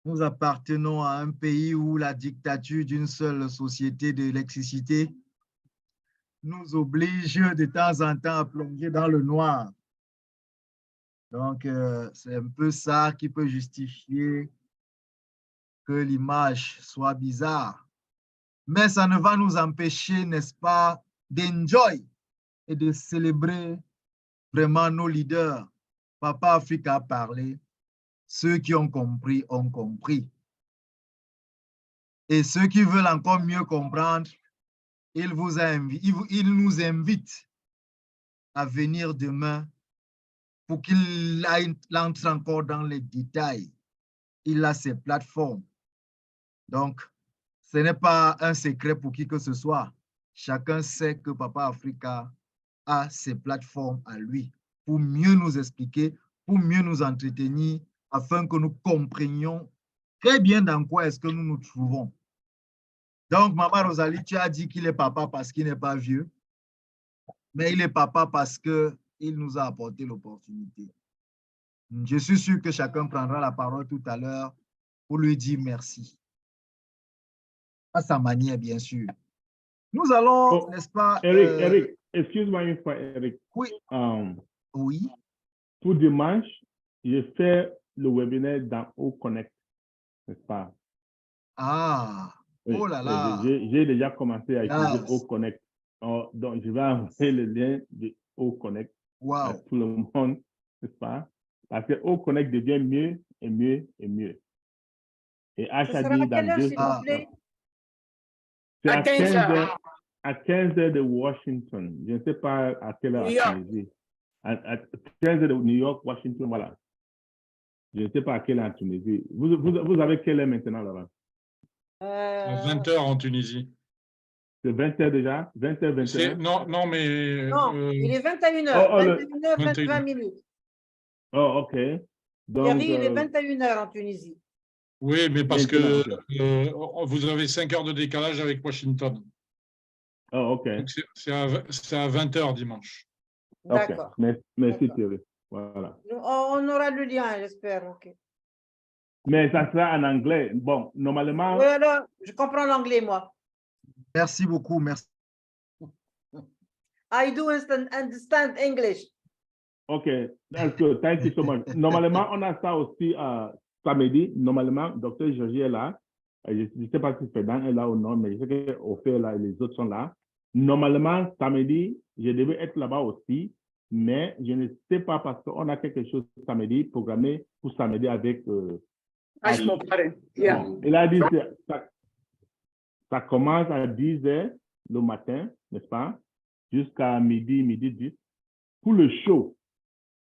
nous appartenons à un pays où la dictature d'une seule société d'électricité nous oblige de temps en temps à plonger dans le noir. Donc, c'est un peu ça qui peut justifier que l'image soit bizarre. Mais ça ne va nous empêcher, n'est-ce pas, d'enjoy et de célébrer vraiment nos leaders. Papa Africa a parlé. Ceux qui ont compris ont compris. Et ceux qui veulent encore mieux comprendre, il nous invite à venir demain pour qu'il entre encore dans les détails. Il a ses plateformes. Donc, ce n'est pas un secret pour qui que ce soit. Chacun sait que Papa Africa a ses plateformes à lui pour mieux nous expliquer, pour mieux nous entretenir, afin que nous comprenions très bien dans quoi est-ce que nous nous trouvons. Donc, Maman Rosalie, tu as dit qu'il est papa parce qu'il n'est pas vieux, mais il est papa parce qu'il nous a apporté l'opportunité. Je suis sûr que chacun prendra la parole tout à l'heure pour lui dire merci. À sa manière, bien sûr. Nous allons, n'est-ce pas? Eric, excuse-moi une fois, Eric. Oui. Oui. Pour dimanche, je fais le webinaire dans O-Connect, n'est-ce pas? Ah, oui, oh là là. J'ai déjà commencé à utiliser O-Connect. Donc, je vais envoyer le lien de O-Connect à tout le monde, n'est-ce pas? Parce que O-Connect devient mieux et mieux et mieux. Et H a dit dans 2 ans. C'est à 15 heures. À 15 heures de Washington. Je ne sais pas à quelle heure à Tunisie. À 15 heures de New York, Washington, voilà. Je ne sais pas à quelle heure en Tunisie. Vous avez quelle heure maintenant là-bas? 20 heures en Tunisie. C'est 20 heures déjà? 20 heures, 21? Non, mais... Non, il est 21 heures. 21 heures, 20 minutes. Oh, OK. Donc, il est 21 heures en Tunisie. Oui, mais parce que vous avez 5 heures de décalage avec Washington. Oh, OK. C'est à 20 heures dimanche. D'accord. Okay. Merci Thierry. Voilà. On aura le lien, j'espère. OK. Mais ça sera en anglais. Bon, normalement... Oui, alors, je comprends l'anglais, moi. Merci beaucoup, merci. I do understand English. OK, that's good. Thank you so much. Normalement, on a ça aussi samedi. Normalement, Dr. Georgie est là. Je ne sais pas si Fédan est là ou non, mais je sais qu'Ophé est là et les autres sont là. Normalement, samedi, je devais être là-bas aussi, mais je ne sais pas parce qu'on a quelque chose samedi, programmé pour samedi avec... Yeah. Il a dit que ça commence à 10 heures le matin, n'est-ce pas, jusqu'à midi 10. Pour le show,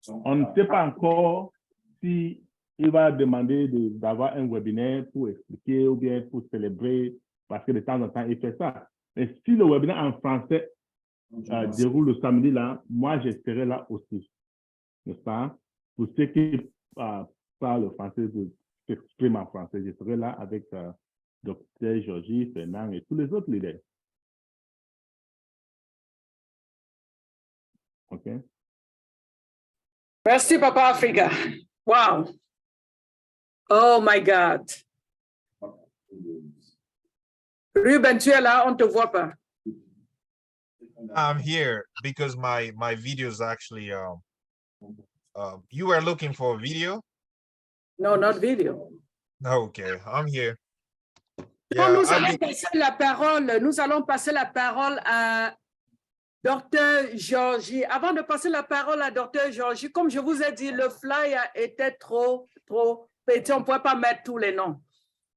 on ne sait pas encore si il va demander d'avoir un webinaire pour expliquer ou bien pour célébrer, parce que de temps en temps, il fait ça. Mais si le webinaire en français déroule le samedi là, moi, je serai là aussi, n'est-ce pas? Pour ceux qui parlent français, s'expriment en français, je serai là avec Dr. Georgie, Fernand et tous les autres leaders. OK? Merci, Papa Africa. Wow. Oh my God. Ruben, tu es là, on ne te voit pas. I'm here because my video is actually you were looking for a video? No, not video. Okay, I'm here. Nous allons passer la parole à Dr. Georgie. Avant de passer la parole à Dr. Georgie, comme je vous ai dit, le flyer était trop petit, on ne pouvait pas mettre tous les noms.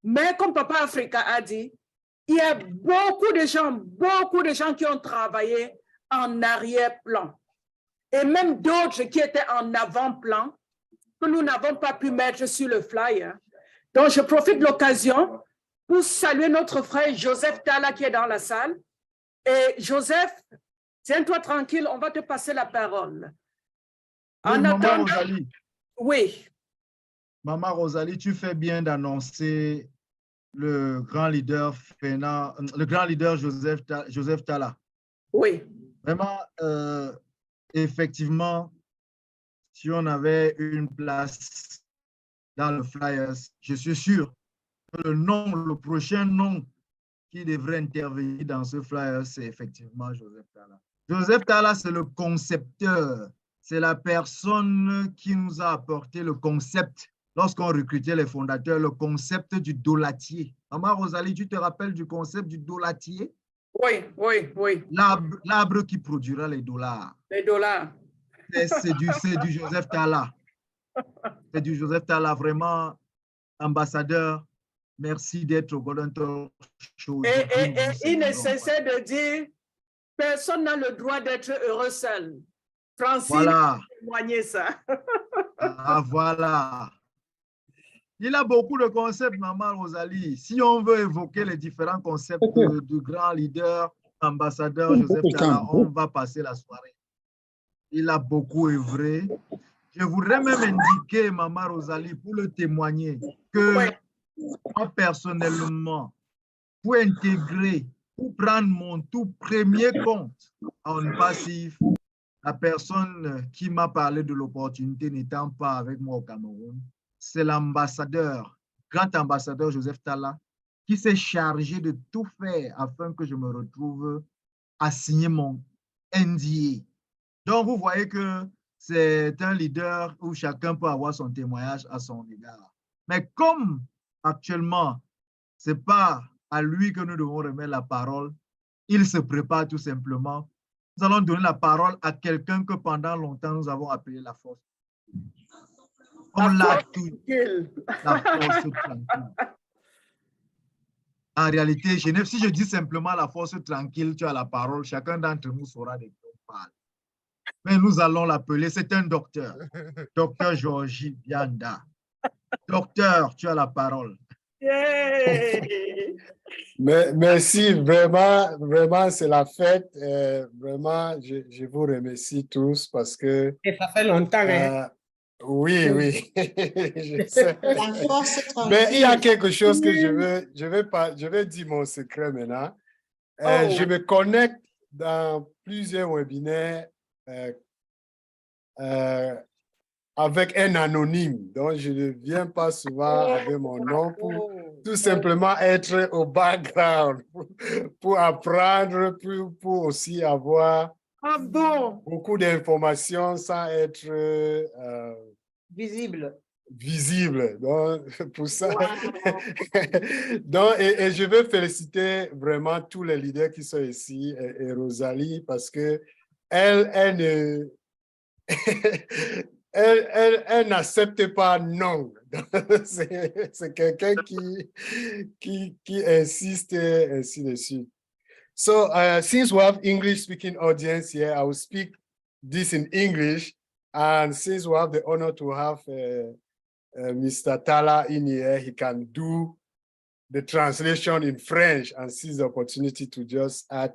Mais comme Papa Africa a dit, il y a beaucoup de gens qui ont travaillé en arrière-plan. Et même d'autres qui étaient en avant-plan, que nous n'avons pas pu mettre sur le flyer. Donc, je profite de l'occasion pour saluer notre frère Joseph Tala qui est dans la salle. Et Joseph, tiens-toi tranquille, on va te passer la parole. Oui, Maman Rosalie. Oui. Maman Rosalie, tu fais bien d'annoncer le grand leader Joseph Tala. Oui. Vraiment, effectivement, si on avait une place dans le Flyers, je suis sûr que le prochain nom qui devrait intervenir dans ce Flyers, c'est effectivement Joseph Tala. Joseph Tala, c'est le concepteur. C'est la personne qui nous a apporté le concept. Lorsqu'on recrutait les fondateurs, le concept du dolatier. Maman Rosalie, tu te rappelles du concept du dolatier? Oui. L'arbre qui produira les dollars. Les dollars. C'est du Joseph Tala. C'est du Joseph Tala, vraiment ambassadeur. Merci d'être au Golden Talk Show. Et il ne cessait de dire, personne n'a le droit d'être heureux seul. Francine a témoigné ça. Voilà. Il a beaucoup de concepts, Maman Rosalie. Si on veut évoquer les différents concepts du grand leader, ambassadeur Joseph Tala, on va passer la soirée. Il a beaucoup œuvré. Je voudrais même indiquer, Maman Rosalie, pour le témoigner, que Ouais. moi, personnellement, pour intégrer, pour prendre mon tout premier compte en passif, la personne qui m'a parlé de l'opportunité n'étant pas avec moi au Cameroun, c'est l'ambassadeur, grand ambassadeur Joseph Talla, qui s'est chargé de tout faire afin que je me retrouve à signer mon NDA. Donc, vous voyez que c'est un leader où chacun peut avoir son témoignage à son égard. Mais comme actuellement, ce n'est pas à lui que nous devons remettre la parole, il se prépare tout simplement. Nous allons donner la parole à quelqu'un que pendant longtemps nous avons appelé la force. On l'a tout, la force tranquille. En réalité, Genève, si je dis simplement la force tranquille, tu as la parole, chacun d'entre nous saura de qui on parle. Mais nous allons l'appeler, c'est un docteur, docteur Georgie Bianda. Docteur, tu as la parole. Mais, merci, vraiment, vraiment, c'est la fête. Vraiment, je vous remercie tous parce que... Et ça fait longtemps, hein? Oui, oui, je sais. La force tranquille. Mais il y a quelque chose que je vais dire mon secret maintenant. Je me connecte dans plusieurs webinaires avec un anonyme. Donc, je ne viens pas souvent avec mon nom pour tout simplement être au background, pour apprendre, pour aussi avoir beaucoup d'informations sans être Visible. visible. Donc, pour ça. Donc, et je veux féliciter vraiment tous les leaders qui sont ici et Rosalie parce que elle ne... elle n'accepte pas non. C'est quelqu'un qui insiste et ainsi de suite. So, since we have English-speaking audience here, I will speak this in English. And since we have the honor to have Mr. Talla in here, he can do the translation in French and seize the opportunity to just add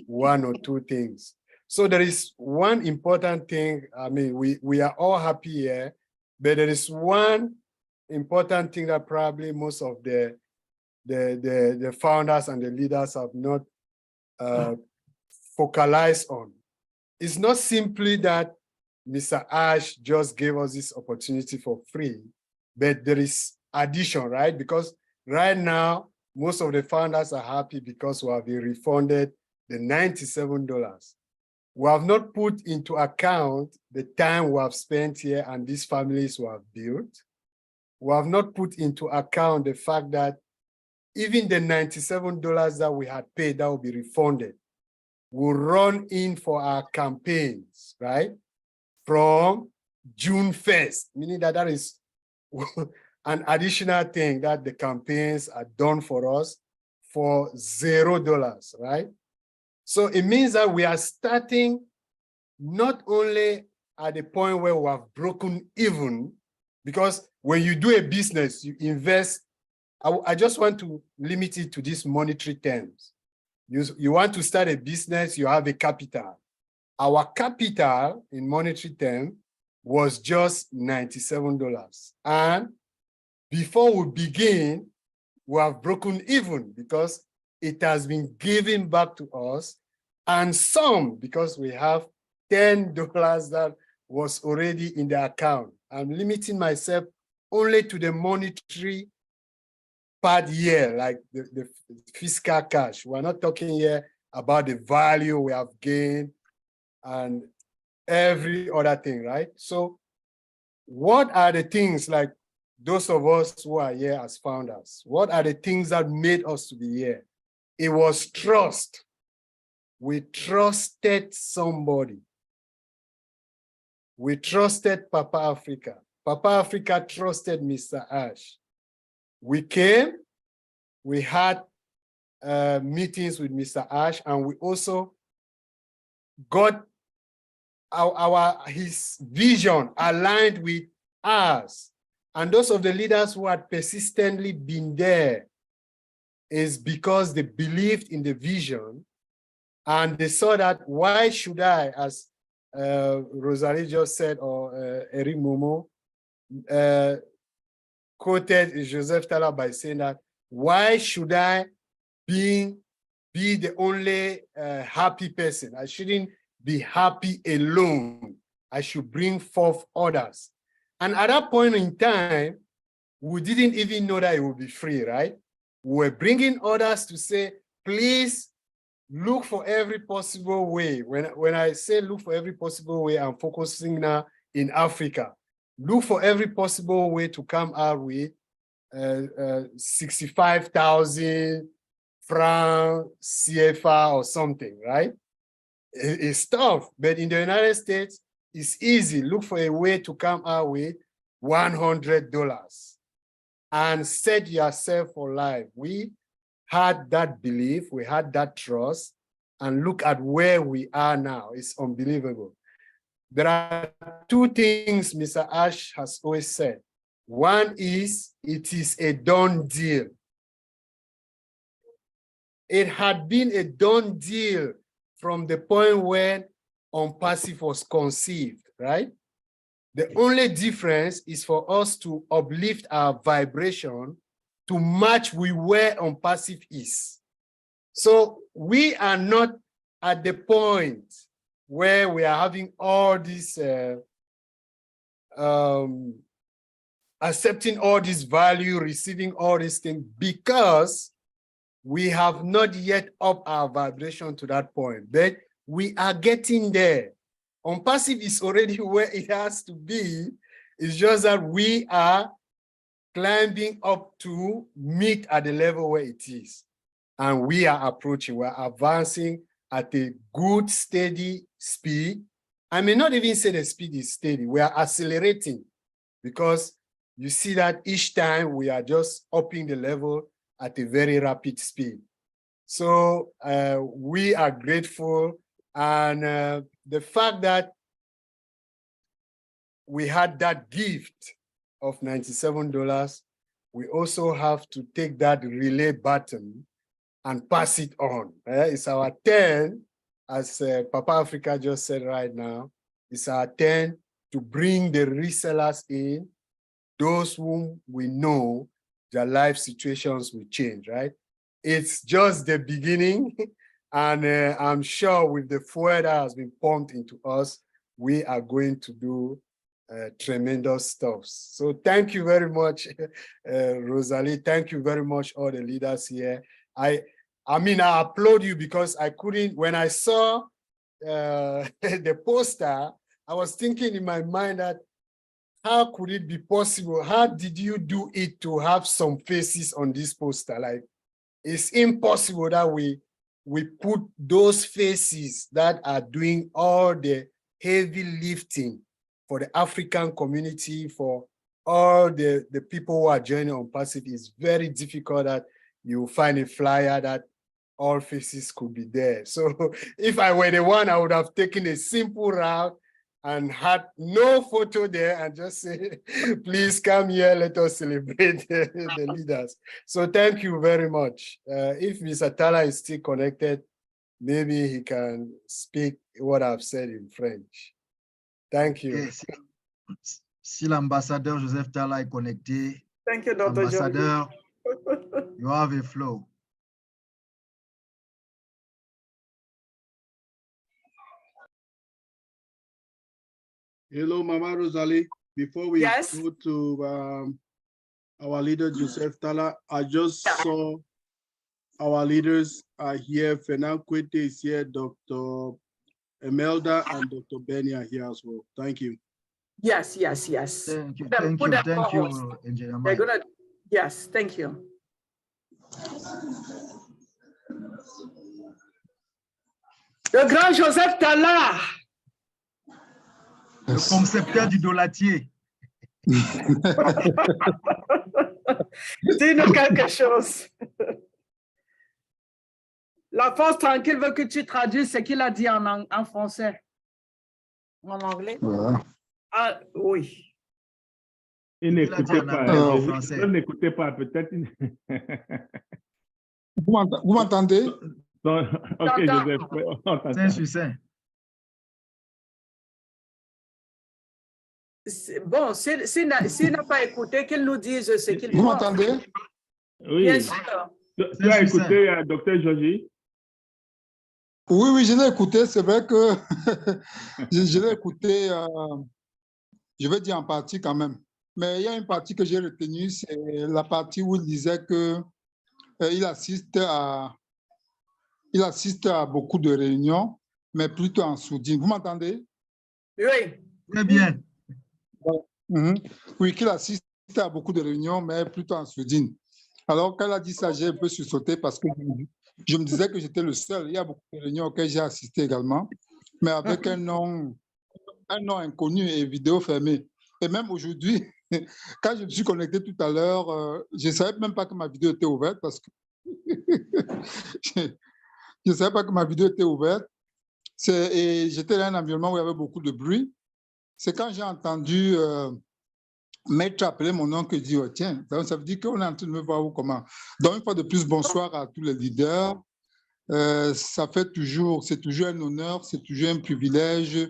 one or two things. So there is one important thing. I mean, we are all happy here, but there is one important thing that probably most of the founders and the leaders have not focalized on. It's not simply that Mr. Ash just gave us this opportunity for free, but there is addition, right? Because right now, most of the founders are happy because we have been refunded the $97. We have not put into account the time we have spent here and these families we have built. We have not put into account the fact that even the $97 that we had paid that will be refunded will run in for our campaigns, right? From June 1st, meaning that that is an additional thing that the campaigns are done for us for $0, right? So it means that we are starting not only at the point where we have broken even, because when you do a business, you invest. I just want to limit it to these monetary terms. You want to start a business, you have a capital. Our capital in monetary terms was just $97. And before we begin, we have broken even because it has been given back to us, and some because we have $10 that was already in the account. I'm limiting myself only to the monetary part here, like the fiscal cash. We're not talking here about the value we have gained and every other thing, right? So what are the things, like those of us who are here as founders, what are the things that made us to be here? It was trust. We trusted somebody. We trusted Papa Africa. Papa Africa trusted Mr. Ash. We came, we had meetings with Mr. Ash, and we also got his vision aligned with ours. And those of the leaders who had persistently been there is because they believed in the vision and they saw that why should I, as Rosalie just said, or Eric Momo, quoted Joseph Talla by saying that, why should I be the only happy person? I shouldn't be happy alone. I should bring forth others. And at that point in time, we didn't even know that it would be free, right? We were bringing others to say, please look for every possible way. When I say look for every possible way, I'm focusing now in Africa. Look for every possible way to come out with 65,000 francs CFA or something, right? It's tough, but in the United States, it's easy. Look for a way to come out with $100 and set yourself for life. We had that belief, we had that trust, and look at where we are now. It's unbelievable. There are two things Mr. Ash has always said. One is, it is a done deal. It had been a done deal from the point when OnPassive was conceived, right? The only difference is for us to uplift our vibration to match with where OnPassive is. So we are not at the point where we are having all this, accepting all this value, receiving all these things, because we have not yet upped our vibration to that point, but we are getting there. OnPassive is already where it has to be. It's just that we are climbing up to meet at the level where it is. And we are approaching, we're advancing at a good, steady speed. I may not even say the speed is steady, we are accelerating, because you see that each time we are just upping the level at a very rapid speed. So we are grateful, and the fact that we had that gift of $97, we also have to take that relay button and pass it on. It's our turn, as Papa Africa just said right now, it's our turn to bring the resellers in, those whom we know their life situations will change, right? It's just the beginning, and I'm sure with the fuel that has been pumped into us, we are going to do tremendous stuff. So thank you very much, Rosalie. Thank you very much, all the leaders here. I mean, I applaud you, because I couldn't, when I saw the poster, I was thinking in my mind that, how could it be possible? How did you do it to have some faces on this poster? Like, it's impossible that we put those faces that are doing all the heavy lifting for the African community, for all the people who are joining OnPassive. It's very difficult that you find a flyer that all faces could be there. So if I were the one, I would have taken a simple route and had no photo there and just say, please come here, let us celebrate the leaders. So thank you very much. If Mr. Talla is still connected, maybe he can speak what I've said in French. Thank you. Okay. Si l'ambassadeur Joseph Talla est connecté, Thank you, Dr. ambassadeur, you have a flow. Hello, Mama Rosalie. Before we Yes. go to our leader, Joseph Talla, I just saw our leaders are here. Fernand Kwete is here, Dr. Emelda and Dr. Benny are here as well. Thank you. Yes, yes, yes. Thank you, Then put them thank you, forward. Engineer They're Mike. gonna, yes, thank you. Le grand Joseph Talla. Le concepteur du dolatier. Dis-nous quelque chose. La force tranquille veut que tu traduises ce qu'il a dit en français. En anglais? Ah, oui. Il n'écoutait pas. français. N'écoutez pas, peut-être. Vous m'entendez? Ok, Joseph. C'est succinct. Bon, s'il n'a pas écouté, qu'il nous dise ce qu'il pense. Vous m'entendez? Oui. Bien sûr. Tu as écouté, Dr. Georgie? Oui, oui, je l'ai écouté. C'est vrai que je l'ai écouté, je vais dire en partie quand même. Mais il y a une partie que j'ai retenue, c'est la partie où il disait que il assiste à beaucoup de réunions, mais plutôt en sourdine. Vous m'entendez? Oui. Très bien. Oui, qu'il assiste à beaucoup de réunions, mais plutôt en sourdine. Alors, quand elle a dit ça, j'ai un peu sursauté parce que je me disais que j'étais le seul. Il y a beaucoup de réunions auxquelles j'ai assisté également, mais avec un nom inconnu et vidéo fermée. Et même aujourd'hui, quand je me suis connecté tout à l'heure, je ne savais même pas que ma vidéo était ouverte parce que je ne savais pas que ma vidéo était ouverte. Et j'étais dans un environnement où il y avait beaucoup de bruit. C'est quand j'ai entendu Maître appeler mon nom que je dis, oh, tiens, ça veut dire qu'on est en train de me voir ou comment. Donc, une fois de plus, bonsoir à tous les leaders. C'est toujours un honneur, c'est toujours un privilège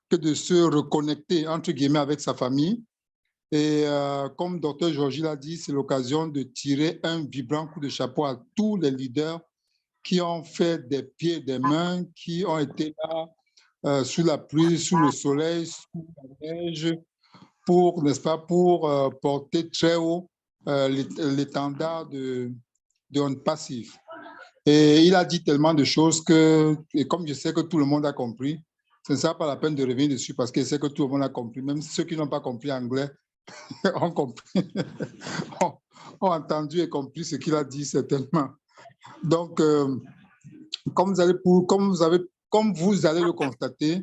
que de se reconnecter, entre guillemets, avec sa famille. Et comme Dr. Georgie l'a dit, c'est l'occasion de tirer un vibrant coup de chapeau à tous les leaders qui ont fait des pieds et des mains, qui ont été là sous la pluie, sous le soleil, sous la neige, pour, n'est-ce pas, pour porter très haut l'étendard de On Passif. Et il a dit tellement de choses que, et comme je sais que tout le monde a compris, ce ne sera pas la peine de revenir dessus parce que je sais que tout le monde a compris. Même ceux qui n'ont pas compris anglais ont compris, ont entendu et compris ce qu'il a dit certainement. Donc, comme vous allez le constater,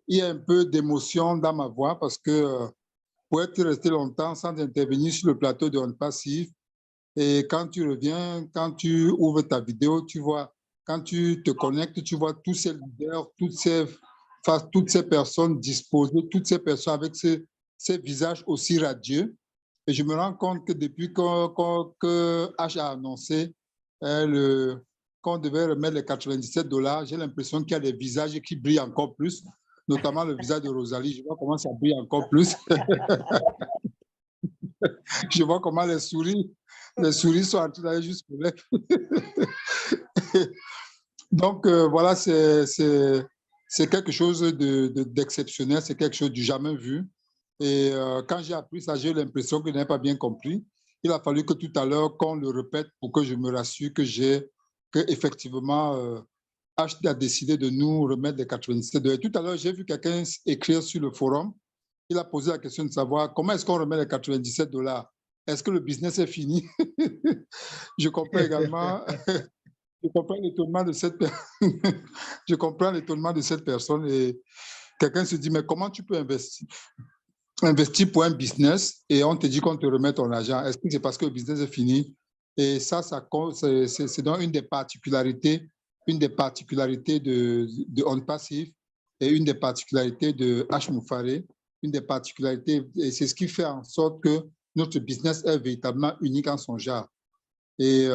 il y a un peu d'émotion dans ma voix parce que pour être resté longtemps sans intervenir sur le plateau de On Passif, et quand tu reviens, quand tu ouvres ta vidéo, tu vois, quand tu te connectes, tu vois tous ces leaders, toutes ces personnes disposées, toutes ces personnes avec ces visages aussi radieux. Et je me rends compte que depuis que H a annoncé qu'on devait remettre les $97, j'ai l'impression qu'il y a des visages qui brillent encore plus, notamment le visage de Rosalie. Je vois comment ça brille encore plus. Je vois comment les souris sont en train d'aller jusqu'au lèvres. Donc, voilà, c'est quelque chose d'exceptionnel, c'est quelque chose du jamais vu. Et quand j'ai appris ça, j'ai eu l'impression que je n'avais pas bien compris. Il a fallu que tout à l'heure, qu'on le répète pour que je me rassure que effectivement, H a décidé de nous remettre les $97. Tout à l'heure, j'ai vu quelqu'un écrire sur le forum. Il a posé la question de savoir comment est-ce qu'on remet les $97? Est-ce que le business est fini? Je comprends également, je comprends l'étonnement de cette personne. Je comprends l'étonnement de cette personne et quelqu'un se dit, mais comment tu peux investir pour un business et on te dit qu'on te remet ton argent? Est-ce que c'est parce que le business est fini? Et ça c'est donc une des particularités de On Passif et une des particularités de H Moufaré, une des particularités, et c'est ce qui fait en sorte que notre business est véritablement unique en son genre. Et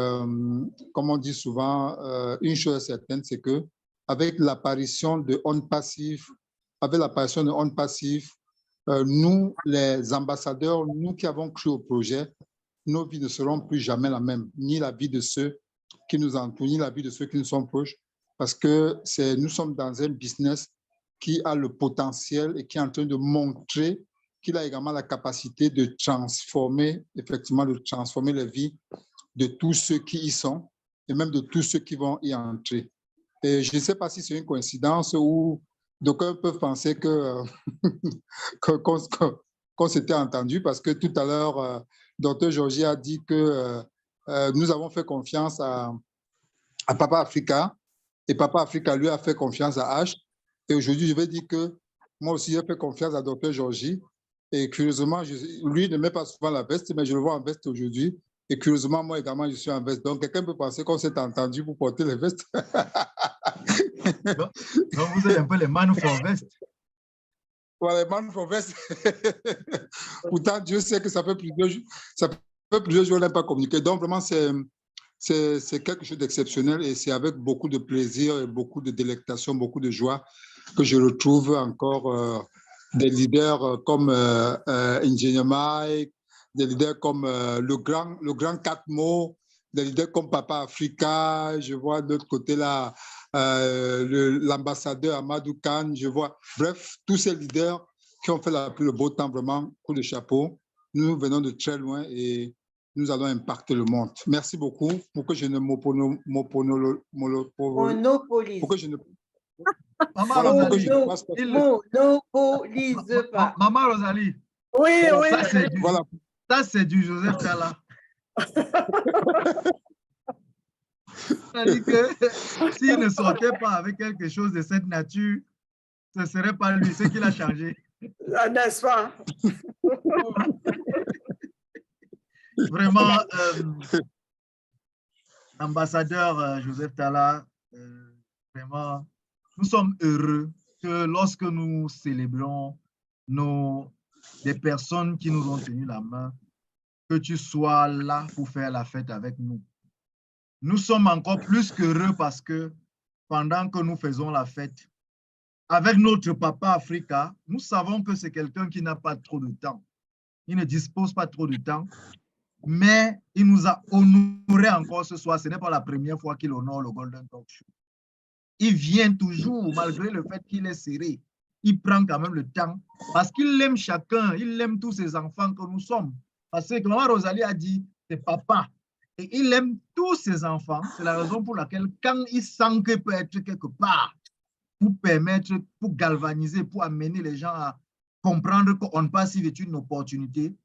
comme on dit souvent, une chose est certaine, c'est que avec l'apparition de On Passif, nous, les ambassadeurs, nous qui avons cru au projet, nos vies ne seront plus jamais la même, ni la vie de ceux qui nous entourent, ni la vie de ceux qui nous sont proches, parce que nous sommes dans un business qui a le potentiel et qui est en train de montrer qu'il a également la capacité de transformer les vies de tous ceux qui y sont et même de tous ceux qui vont y entrer. Et je ne sais pas si c'est une coïncidence ou d'aucuns peuvent penser qu'on s'était entendu parce que tout à l'heure, Dr. Georgie a dit que nous avons fait confiance à Papa Africa et Papa Africa lui a fait confiance à H. Et aujourd'hui, je vais dire que moi aussi, j'ai fait confiance à Dr. Georgie. Et curieusement, lui ne met pas souvent la veste, mais je le vois en veste aujourd'hui. Et curieusement, moi également, je suis en veste. Donc, quelqu'un peut penser qu'on s'est entendu pour porter les vestes. Donc, vous êtes un peu les man for vest. Voilà, les man for vest. Pourtant, Dieu sait que ça fait plusieurs jours qu'on n'a pas communiqué. Donc, vraiment, c'est quelque chose d'exceptionnel et c'est avec beaucoup de plaisir et beaucoup de délectation, beaucoup de joie que je retrouve encore des leaders comme Ingenieur Mike, des leaders comme le grand Catmo, des leaders comme Papa Africa, je vois de l'autre côté là l'ambassadeur Amadou Khan, je vois, bref, tous ces leaders qui ont fait le beau temps, vraiment, coup de chapeau. Nous venons de très loin et nous allons impacter le monde. Merci beaucoup pour que je ne Monopolise. pour que je ne Maman voilà, pour que Rosalie, je ne passe pas. Monopolise pas. Maman Rosalie, Oui, Voilà, oui. voilà. ça c'est du Joseph Tala. C'est-à-dire que s'il ne sortait pas avec quelque chose de cette nature, ce ne serait pas lui, ce qu'il a changé. N'est-ce pas? Vraiment, ambassadeur Joseph Tala, vraiment, nous sommes heureux que lorsque nous célébrons des personnes qui nous ont tenu la main, que tu sois là pour faire la fête avec nous. Nous sommes encore plus qu'heureux parce que pendant que nous faisons la fête, avec notre papa Africa, nous savons que c'est quelqu'un qui n'a pas trop de temps. Il ne dispose pas trop de temps, mais il nous a honorés encore ce soir. Ce n'est pas la première fois qu'il honore le Golden Talk Show. Il vient toujours, malgré le fait qu'il est serré. Il prend quand même le temps parce qu'il aime chacun, il aime tous ses enfants que nous sommes. Parce que Maman Rosalie a dit, c'est papa. Et il aime tous ses enfants. C'est la raison pour laquelle quand il sent qu'il peut être quelque part, pour permettre, pour galvaniser, pour amener les gens à comprendre qu'on ne passe si une opportunité,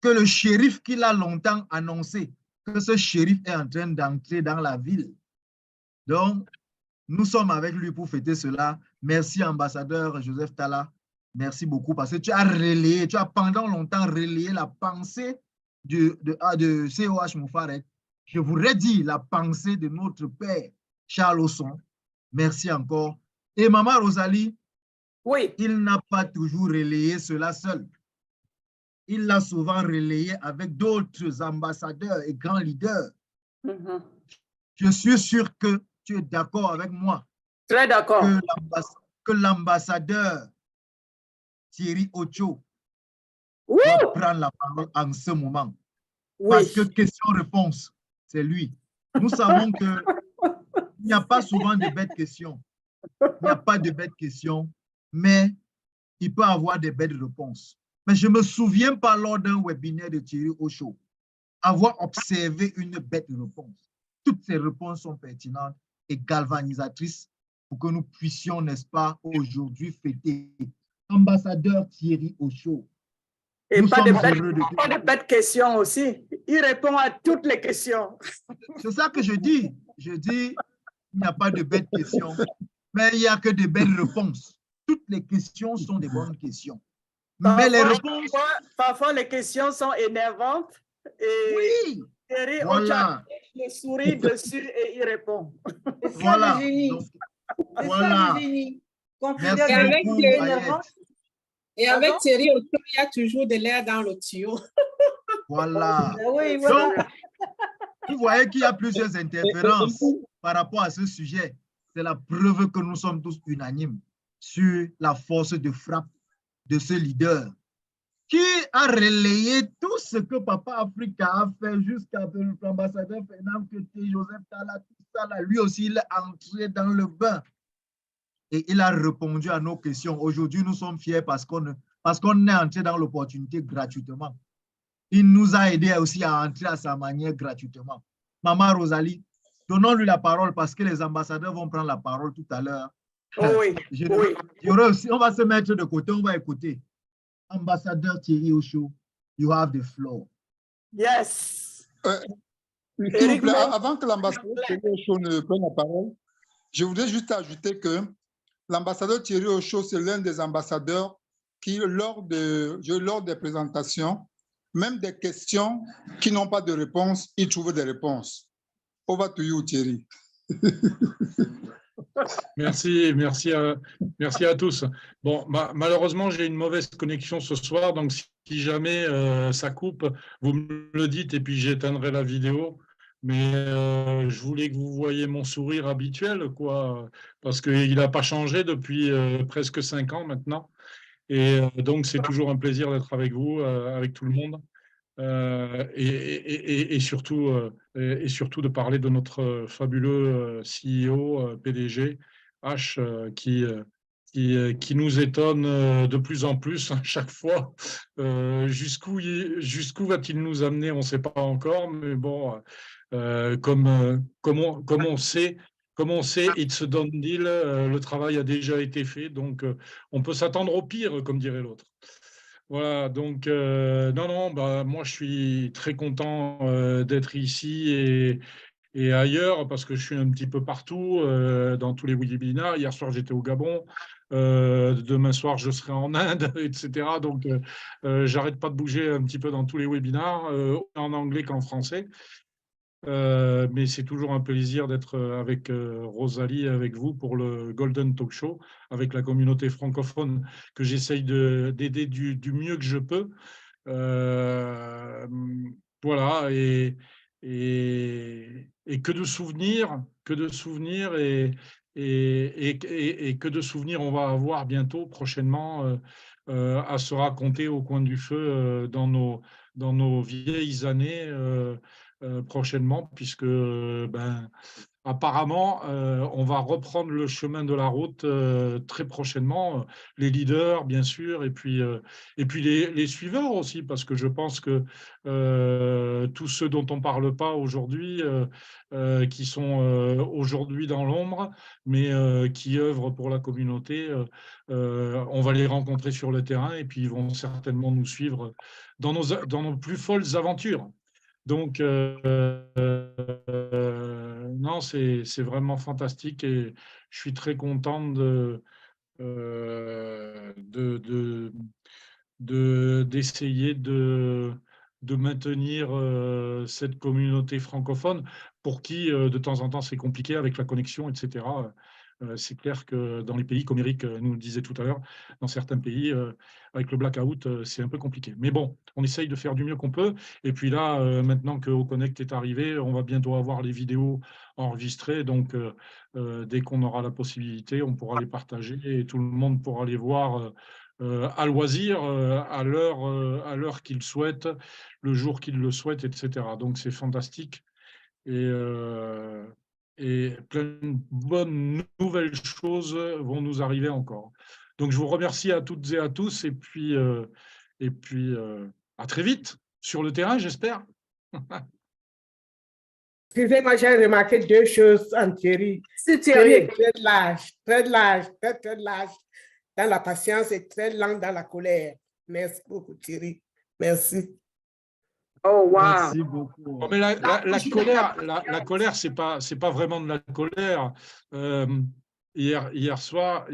que le shérif qu'il a longtemps annoncé, que ce shérif est en train d'entrer dans la ville. Donc, nous sommes avec lui pour fêter cela. Merci, ambassadeur Joseph Tala. Merci beaucoup parce que tu as relayé, tu as pendant longtemps relayé la pensée de COH Moufarek. Je voudrais dire la pensée de notre père Charles Osson. Merci encore. Et Maman Rosalie, oui, il n'a pas toujours relayé cela seul. Il l'a souvent relayé avec d'autres ambassadeurs et grands leaders. Je suis sûr que tu es d'accord avec moi. Très d'accord. Que l'ambassadeur Thierry Ocho doit prendre la parole en ce moment. Oui. Parce que question-réponse, c'est lui. Nous savons qu'il n'y a pas souvent de bêtes questions. Il n'y a pas de bêtes questions, mais il peut avoir des bêtes réponses. Mais je ne me souviens pas lors d'un webinaire de Thierry Ocho avoir observé une bête réponse. Toutes ces réponses sont pertinentes et galvanisatrices pour que nous puissions, n'est-ce pas, aujourd'hui fêter ambassadeur Thierry Ocho. Et pas de bêtes questions aussi. Il répond à toutes les questions. C'est ça que je dis. Je dis, il n'y a pas de bêtes questions, mais il n'y a que de belles réponses. Toutes les questions sont des bonnes questions. Mais les réponses... Parfois, les questions sont énervantes. Et oui, Thierry voilà. Il sourit dessus et il répond. Voilà. Donc, voilà. Merci beaucoup, Ayette. Et avec Thierry Ocho, il y a toujours de l'air dans le tuyau. Voilà. Oui, voilà. Donc, vous voyez qu'il y a plusieurs interférences par rapport à ce sujet. C'est la preuve que nous sommes tous unanimes sur la force de frappe de ce leader qui a relayé tout ce que Papa Africa a fait jusqu'à l'ambassadeur Fernand Kété, Joseph Tala, tout ça là. Lui aussi, il est entré dans le bain. Et il a répondu à nos questions. Aujourd'hui, nous sommes fiers parce qu'on est entré dans l'opportunité gratuitement. Il nous a aidés aussi à entrer à sa manière gratuitement. Maman Rosalie, donnons-lui la parole parce que les ambassadeurs vont prendre la parole tout à l'heure. Oui, on va se mettre de côté, on va écouter. Ambassadeur Thierry Ocho, you have the floor. Yes. S'il vous plaît, avant que l'ambassadeur Thierry Ocho ne prenne la parole, je voudrais juste ajouter que l'ambassadeur Thierry Ocho, c'est l'un des ambassadeurs qui, lors des présentations, même des questions qui n'ont pas de réponse, il trouve des réponses. Over to you, Thierry. Merci à tous. Bon, malheureusement, j'ai une mauvaise connexion ce soir, donc si jamais ça coupe, vous me le dites et puis j'éteindrai la vidéo. Mais je voulais que vous voyiez mon sourire habituel, quoi, parce qu'il n'a pas changé depuis presque 5 ans maintenant. Et donc, c'est toujours un plaisir d'être avec vous, avec tout le monde. Et surtout de parler de notre fabuleux CEO, PDG, H, qui nous étonne de plus en plus à chaque fois. Jusqu'où va-t-il nous amener? On ne sait pas encore, mais bon, comme on sait, it's a done deal, le travail a déjà été fait, donc on peut s'attendre au pire, comme dirait l'autre. Voilà, donc non, bah, moi je suis très content d'être ici et ailleurs parce que je suis un petit peu partout dans tous les webinaires. Hier soir j'étais au Gabon, demain soir je serai en Inde, etc. Donc j'arrête pas de bouger un petit peu dans tous les webinaires, en anglais qu'en français. Mais c'est toujours un plaisir d'être avec Rosalie et avec vous pour le Golden Talk Show, avec la communauté francophone que j'essaye d'aider du mieux que je peux. Voilà, et que de souvenirs, et que de souvenirs on va avoir bientôt, prochainement, à se raconter au coin du feu dans nos vieilles années. Prochainement, puisque apparemment, on va reprendre le chemin de la route très prochainement, les leaders, bien sûr, et puis les suiveurs aussi, parce que je pense que tous ceux dont on ne parle pas aujourd'hui, qui sont aujourd'hui dans l'ombre, mais qui œuvrent pour la communauté, on va les rencontrer sur le terrain, et puis ils vont certainement nous suivre dans nos plus folles aventures. Donc, non, c'est vraiment fantastique et je suis très content d'essayer de maintenir cette communauté francophone pour qui, de temps en temps, c'est compliqué avec la connexion, etc. C'est clair que dans les pays, comme Eric nous le disait tout à l'heure, dans certains pays, avec le blackout, c'est un peu compliqué. Mais bon, on essaye de faire du mieux qu'on peut. Et puis là, maintenant que OConnect est arrivé, on va bientôt avoir les vidéos enregistrées. Donc, dès qu'on aura la possibilité, on pourra les partager et tout le monde pourra les voir à loisir, à l'heure qu'il souhaite, le jour qu'il le souhaite, etc. Donc, c'est fantastique. Et plein de bonnes nouvelles choses vont nous arriver encore. Donc, je vous remercie à toutes et à tous, et puis à très vite sur le terrain, j'espère. Excusez-moi, j'ai remarqué deux choses en Thierry. Thierry est très lâche, très lâche dans la patience et très lent dans la colère. Merci beaucoup, Thierry. Merci. Oh, wow. Merci beaucoup. Bon, mais la colère, c'est pas vraiment de la colère. Hier soir,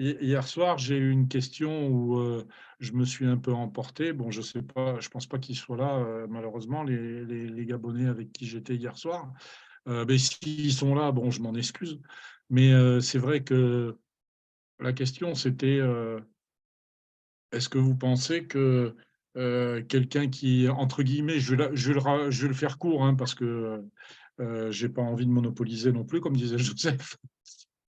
j'ai eu une question où je me suis un peu emporté. Bon, je sais pas, je pense pas qu'ils soient là, malheureusement, les Gabonais avec qui j'étais hier soir. Mais s'ils sont là, bon, je m'en excuse. Mais c'est vrai que la question, c'était est-ce que vous pensez que quelqu'un qui, entre guillemets, je vais le faire court, hein, parce que j'ai pas envie de monopoliser non plus, comme disait Joseph.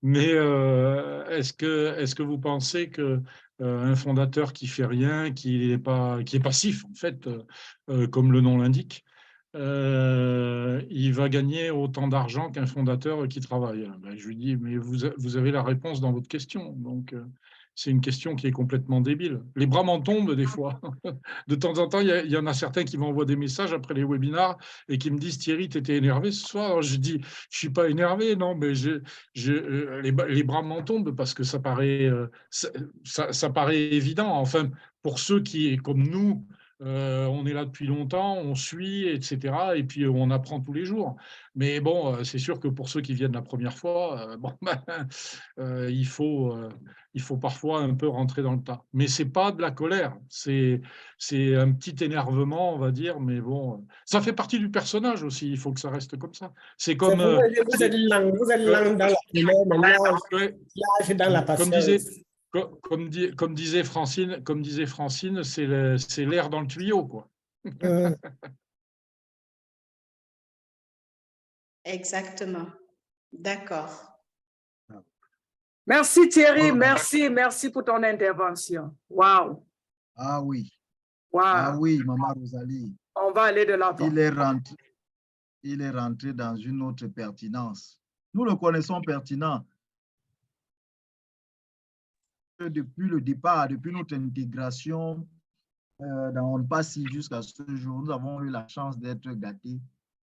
Mais est-ce que vous pensez que un fondateur qui fait rien, qui est passif en fait, comme le nom l'indique, il va gagner autant d'argent qu'un fondateur qui travaille? Ben, je lui dis, mais vous avez la réponse dans votre question, donc c'est une question qui est complètement débile. Les bras m'en tombent des fois. De temps en temps, il y en a certains qui m'envoient des messages après les webinars et qui me disent « Thierry, tu étais énervé ce soir ?» Alors, je dis « Je ne suis pas énervé, non, mais les bras m'en tombent parce que ça paraît évident. Enfin, pour ceux qui, comme nous, on est là depuis longtemps, on suit, etc. Et puis, on apprend tous les jours. Mais bon, c'est sûr que pour ceux qui viennent la première fois, il faut parfois un peu rentrer dans le tas. Mais ce n'est pas de la colère, c'est un petit énervement, on va dire. Mais bon, ça fait partie du personnage aussi, il faut que ça reste comme ça. C'est comme… Vous êtes lent dans la colère, mais lâche dans la patience. Comme disait Francine, c'est l'air dans le tuyau, quoi. Exactement. D'accord. Merci Thierry, merci pour ton intervention. Wow. Ah oui. Wow. Ah oui, Maman Rosalie. On va aller de l'avant. Il est rentré dans une autre pertinence. Nous le connaissons pertinent. Depuis le départ, depuis notre intégration dans le passé jusqu'à ce jour, nous avons eu la chance d'être gâtés.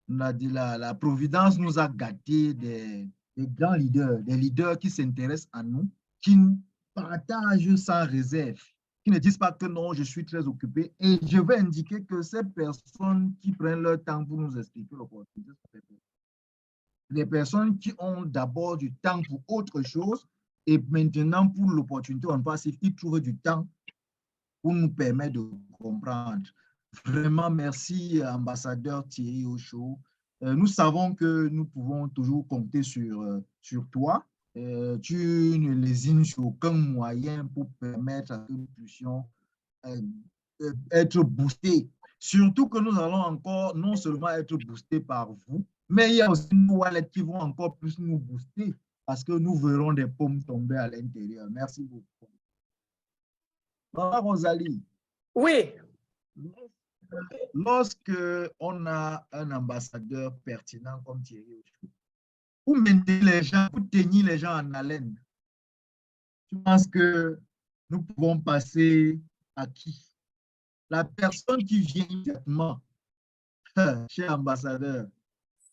On a dit la Providence nous a gâtés des grands leaders, des leaders qui s'intéressent à nous, qui partagent sans réserve, qui ne disent pas que non, je suis très occupé. Et je vais indiquer que ces personnes qui prennent leur temps pour nous expliquer l'opportunité, les personnes qui ont d'abord du temps pour autre chose et maintenant pour l'opportunité on passe, ils trouvent du temps pour nous permettre de comprendre. Vraiment, merci, ambassadeur Thierry Ocho. Nous savons que nous pouvons toujours compter sur toi. Tu ne lésines sur aucun moyen pour permettre à que nous puissions être boostés. Surtout que nous allons encore non seulement être boostés par vous, mais il y a aussi nos wallets qui vont encore plus nous booster parce que nous verrons des pommes tomber à l'intérieur. Merci beaucoup. Maman Rosalie. Oui. Lorsque on a un ambassadeur pertinent comme Thierry Ocho, pour maintenir les gens, pour tenir les gens en haleine, je pense que nous pouvons passer à qui? La personne qui vient immédiatement, cher ambassadeur.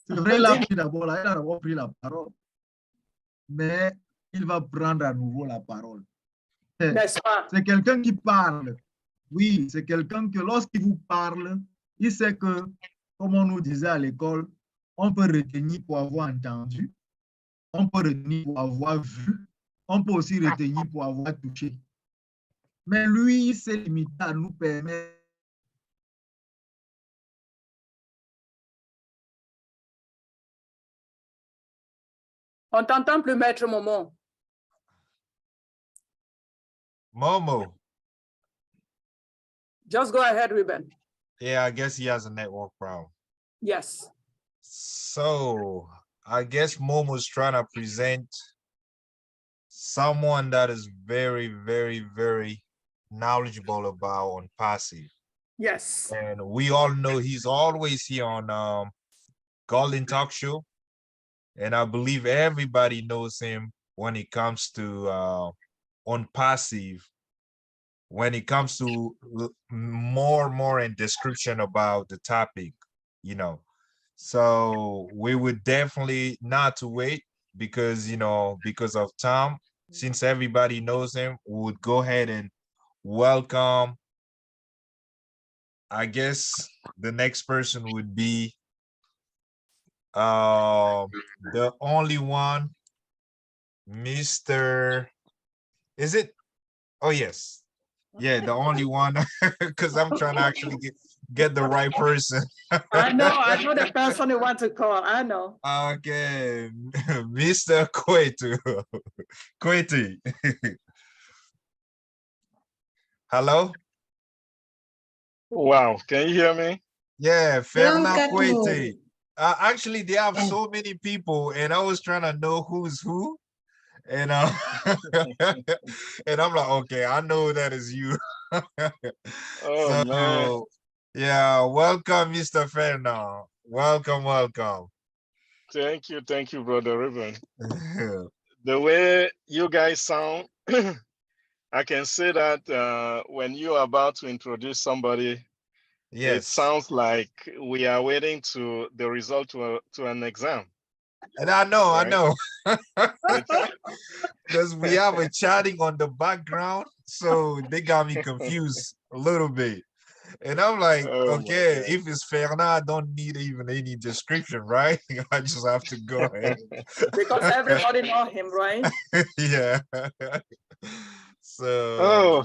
C'est vrai, il a pris d'abord, il a d'abord pris la parole, mais il va prendre à nouveau la parole. C'est quelqu'un qui parle. Oui, c'est quelqu'un que lorsqu'il vous parle, il sait que, comme on nous disait à l'école, on peut retenir pour avoir entendu, on peut retenir pour avoir vu, on peut aussi retenir pour avoir touché. Mais lui, il s'est limité à nous permettre. On t'entend plus, Maître Momo. Momo. Just go ahead, Ruben. Yeah, I guess he has a network problem. Yes. So I guess Momo's trying to present someone that is very, very, very knowledgeable about on passive. Yes. And we all know he's always here on Golden Talk Show. And I believe everybody knows him when it comes to on passive, when it comes to more in description about the topic, you know. So we would definitely not to wait because, you know, because of Tom, since everybody knows him, we would go ahead and welcome. I guess the next person would be the only one, Mr. Is it? Oh, yes. Yeah, the only one, because I'm trying to actually get the right person. I know the person you want to call. I know. Okay, Mr. Kwetu. Kweti. Hello? Wow, can you hear me? Yeah, Fernand Kweti. Actually, they have so many people, and I was trying to know who's who. And and I'm like, okay, I know that is you. Oh, man. Yeah, welcome, Mr. Fernand. Welcome. Thank you, Brother Ruben. The way you guys sound, I can say that when you're about to introduce somebody, yes, it sounds like we are waiting to the result to an exam. And I know, because we have a chatting on the background, so they got me confused a little bit. And I'm like, okay, if it's Fernand, I don't need even any description, right? I just have to go ahead. Because everybody know him, right? Yeah. So. Oh,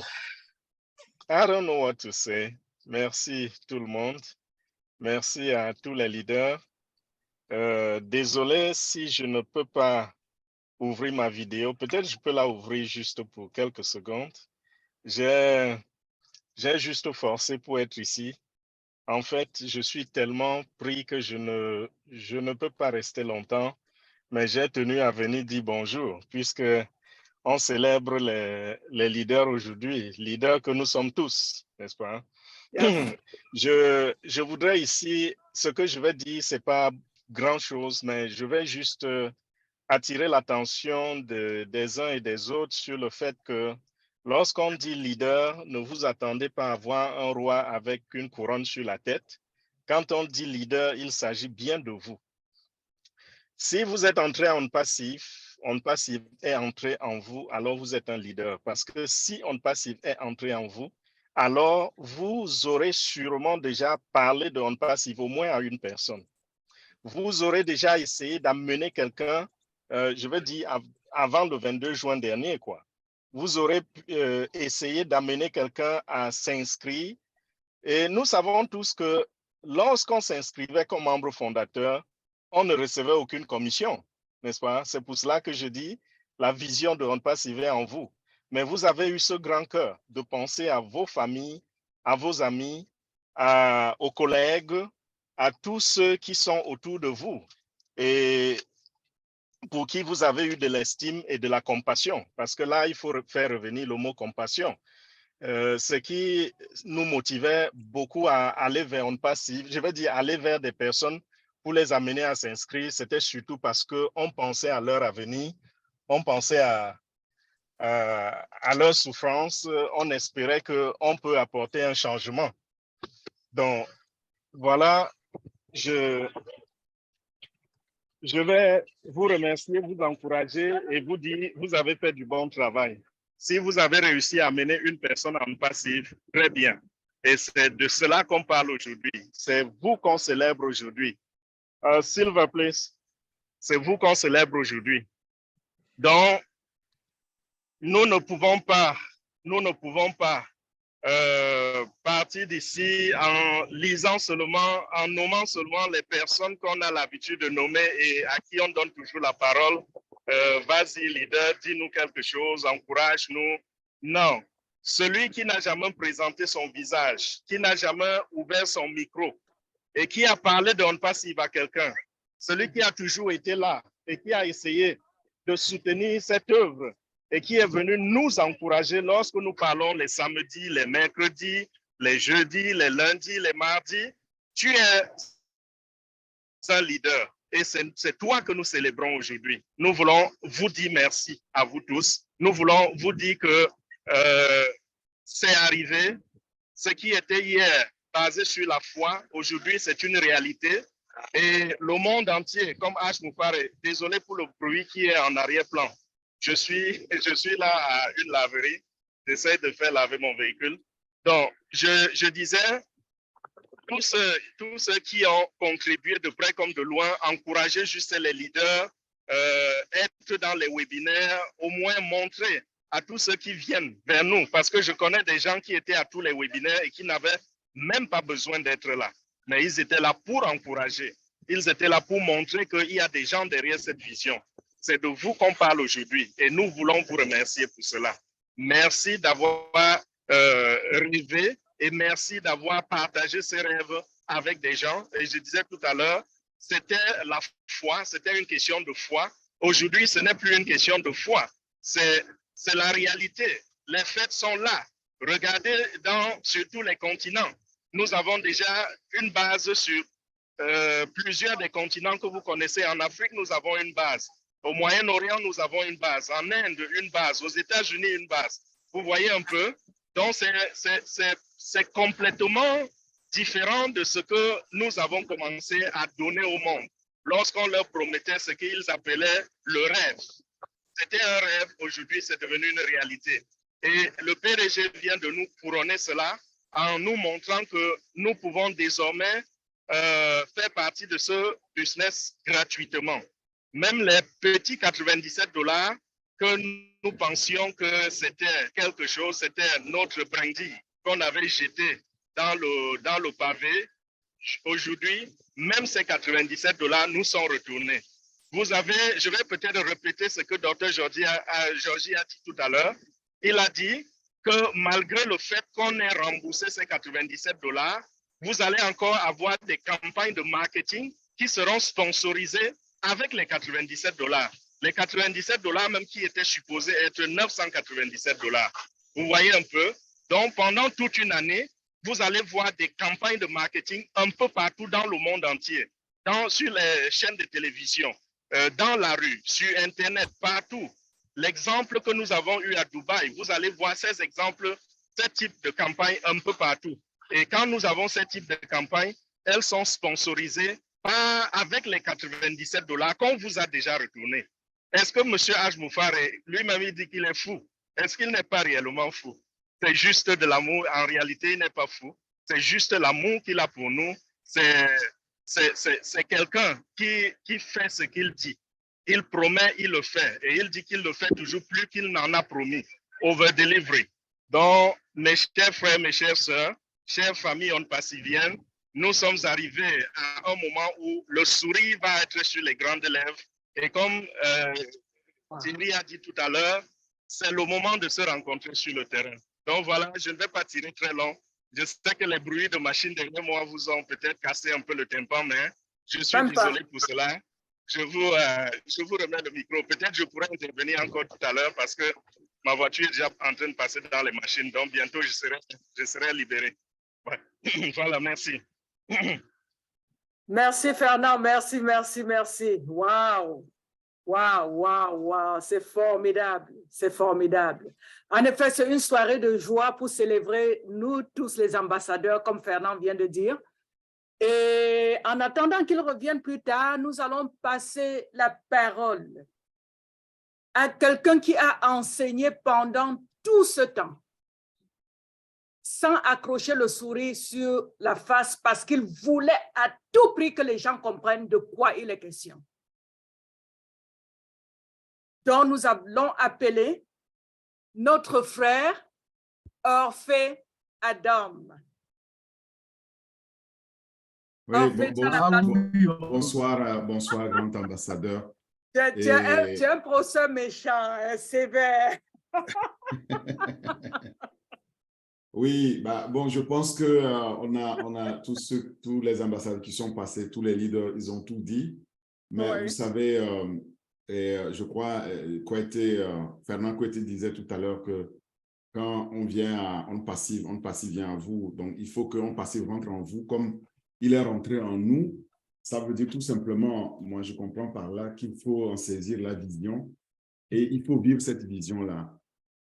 I don't know what to say. Merci tout le monde. Merci à tous les leaders. Désolé si je ne peux pas ouvrir ma vidéo. Peut-être je peux la ouvrir juste pour quelques secondes. J'ai juste forcé pour être ici. En fait, je suis tellement pris que je ne peux pas rester longtemps, mais j'ai tenu à venir dire bonjour, puisque on célèbre les leaders aujourd'hui, leaders que nous sommes tous, n'est-ce pas? Je voudrais ici, ce que je vais dire, ce n'est pas grand-chose, mais je vais juste attirer l'attention des uns et des autres sur le fait que lorsqu'on dit leader, ne vous attendez pas à voir un roi avec une couronne sur la tête. Quand on dit leader, il s'agit bien de vous. Si vous êtes entré en passif est entré en vous, alors vous êtes un leader. Parce que si on passif est entré en vous, alors vous aurez sûrement déjà parlé de on passif au moins à une personne. Vous aurez déjà essayé d'amener quelqu'un, je veux dire avant le 22 juin dernier, quoi. Vous aurez essayé d'amener quelqu'un à s'inscrire. Et nous savons tous que lorsqu'on s'inscrivait comme membre fondateur, on ne recevait aucune commission, n'est-ce pas? C'est pour cela que je dis, la vision de On Passive est en vous. Mais vous avez eu ce grand cœur de penser à vos familles, à vos amis, aux collègues, à tous ceux qui sont autour de vous et pour qui vous avez eu de l'estime et de la compassion. Parce que là, il faut faire revenir le mot compassion. Ce qui nous motivait beaucoup à aller vers On Passive, je veux dire aller vers des personnes pour les amener à s'inscrire, c'était surtout parce qu'on pensait à leur avenir, on pensait à leur souffrance, on espérait qu'on peut apporter un changement. Donc, voilà, je vais vous remercier, vous encourager et vous dire, vous avez fait du bon travail. Si vous avez réussi à amener une personne en passif, très bien. Et c'est de cela qu'on parle aujourd'hui. C'est vous qu'on célèbre aujourd'hui. Silver, please. C'est vous qu'on célèbre aujourd'hui. Donc, nous ne pouvons pas partir d'ici en lisant seulement, en nommant seulement les personnes qu'on a l'habitude de nommer et à qui on donne toujours la parole. Vas-y, leader, dis-nous quelque chose, encourage-nous. Non. Celui qui n'a jamais présenté son visage, qui n'a jamais ouvert son micro et qui a parlé de On Passive à quelqu'un, celui qui a toujours été là et qui a essayé de soutenir cette œuvre et qui est venu nous encourager lorsque nous parlons les samedis, les mercredis, les jeudis, les lundis, les mardis. Tu es un leader et c'est toi que nous célébrons aujourd'hui. Nous voulons vous dire merci à vous tous. Nous voulons vous dire que c'est arrivé. Ce qui était hier basé sur la foi, aujourd'hui c'est une réalité. Et le monde entier, comme H. Moufare, désolé pour le bruit qui est en arrière-plan. Je suis là à une laverie. J'essaie de faire laver mon véhicule. Donc, je disais, tous ceux qui ont contribué de près comme de loin, encourager juste les leaders, être dans les webinaires, au moins montrer à tous ceux qui viennent vers nous, parce que je connais des gens qui étaient à tous les webinaires et qui n'avaient même pas besoin d'être là. Mais ils étaient là pour encourager. Ils étaient là pour montrer qu'il y a des gens derrière cette vision. C'est de vous qu'on parle aujourd'hui et nous voulons vous remercier pour cela. Merci d'avoir rêvé et merci d'avoir partagé ces rêves avec des gens. Et je disais tout à l'heure, c'était la foi, c'était une question de foi. Aujourd'hui, ce n'est plus une question de foi. C'est la réalité. Les faits sont là. Regardez sur tous les continents. Nous avons déjà une base sur plusieurs des continents que vous connaissez. En Afrique, nous avons une base. Au Moyen-Orient, nous avons une base. En Inde, une base. Aux États-Unis, une base. Vous voyez un peu? Donc, c'est complètement différent de ce que nous avons commencé à donner au monde lorsqu'on leur promettait ce qu'ils appelaient le rêve. C'était un rêve. Aujourd'hui, c'est devenu une réalité. Et le PDG vient de nous couronner cela en nous montrant que nous pouvons désormais faire partie de ce business gratuitement. Même les petits $97 que nous pensions que c'était quelque chose, c'était notre brindille qu'on avait jeté dans le pavé. Aujourd'hui, même ces $97 nous sont retournés. Je vais peut-être répéter ce que Dr. Georgie a dit tout à l'heure. Il a dit que malgré le fait qu'on ait remboursé ces $97, vous allez encore avoir des campagnes de marketing qui seront sponsorisées avec les $97. Les 97 $ même qui étaient supposés être 997 $. Vous voyez un peu? Donc, pendant toute une année, vous allez voir des campagnes de marketing un peu partout dans le monde entier, sur les chaînes de télévision, dans la rue, sur Internet, partout. L'exemple que nous avons eu à Dubaï, vous allez voir ces exemples, ce type de campagne un peu partout. Et quand nous avons ce type de campagne, elles sont sponsorisées avec les 97 $ qu'on vous a déjà retourné. Est-ce que M. Haj Moufaré, lui-même, il dit qu'il est fou? Est-ce qu'il n'est pas réellement fou? C'est juste de l'amour. En réalité, il n'est pas fou. C'est juste l'amour qu'il a pour nous. C'est quelqu'un qui fait ce qu'il dit. Il promet, il le fait. Et il dit qu'il le fait toujours plus qu'il n'en a promis. Over delivery. Donc, mes chers frères, mes chères sœurs, chères familles onpassiviennes, nous sommes arrivés à un moment où le sourire va être sur les grandes lèvres. Et comme Thierry a dit tout à l'heure, c'est le moment de se rencontrer sur le terrain. Donc voilà, je ne vais pas tirer très long. Je sais que les bruits de machines derrière moi vous ont peut-être cassé un peu le tympan, mais je suis désolé pour cela. Je vous remets le micro. Peut-être je pourrais intervenir encore tout à l'heure parce que ma voiture est déjà en train de passer dans les machines. Donc bientôt, je serai libéré. Ouais. Voilà, merci. Merci Fernand, merci, merci, merci. Waouh, waouh, waouh, waouh, c'est formidable, c'est formidable. En effet, c'est une soirée de joie pour célébrer nous tous les ambassadeurs, comme Fernand vient de dire. Et en attendant qu'il revienne plus tard, nous allons passer la parole à quelqu'un qui a enseigné pendant tout ce temps, sans accrocher le sourire sur la face, parce qu'il voulait à tout prix que les gens comprennent de quoi il est question. Donc, nous allons appeler notre frère Orphée Adam. Oui, bonsoir, grand ambassadeur. Tu es un procès méchant, sévère. Oui, bon, je pense que on a tous les ambassadeurs qui sont passés, tous les leaders, ils ont tout dit. Mais Oui. vous savez, et je crois, Fernand Koueté disait tout à l'heure que quand on vient on passive vient à vous. Donc, il faut qu'on passive rentre en vous comme il est rentré en nous. Ça veut dire tout simplement, moi, je comprends par là qu'il faut en saisir la vision et il faut vivre cette vision-là.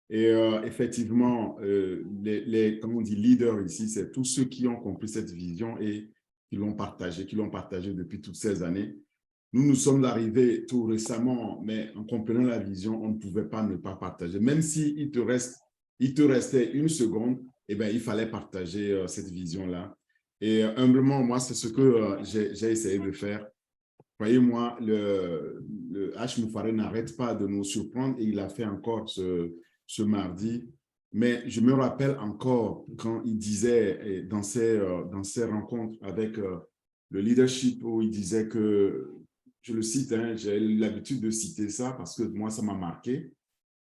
Et effectivement, comme on dit, leaders ici, c'est tous ceux qui ont compris cette vision et qui l'ont partagée depuis toutes ces années. Nous sommes arrivés tout récemment, mais en comprenant la vision, on ne pouvait pas ne pas partager. Même s'il te restait une seconde, eh bien, il fallait partager cette vision-là. Et humblement, moi, c'est ce que j'ai essayé de faire. Croyez-moi, le Haj Moufaré n'arrête pas de nous surprendre et il a fait encore ce mardi. Mais je me rappelle encore quand il disait dans ses rencontres avec le leadership où il disait que, je le cite, hein, j'ai l'habitude de citer ça parce que moi, ça m'a marqué.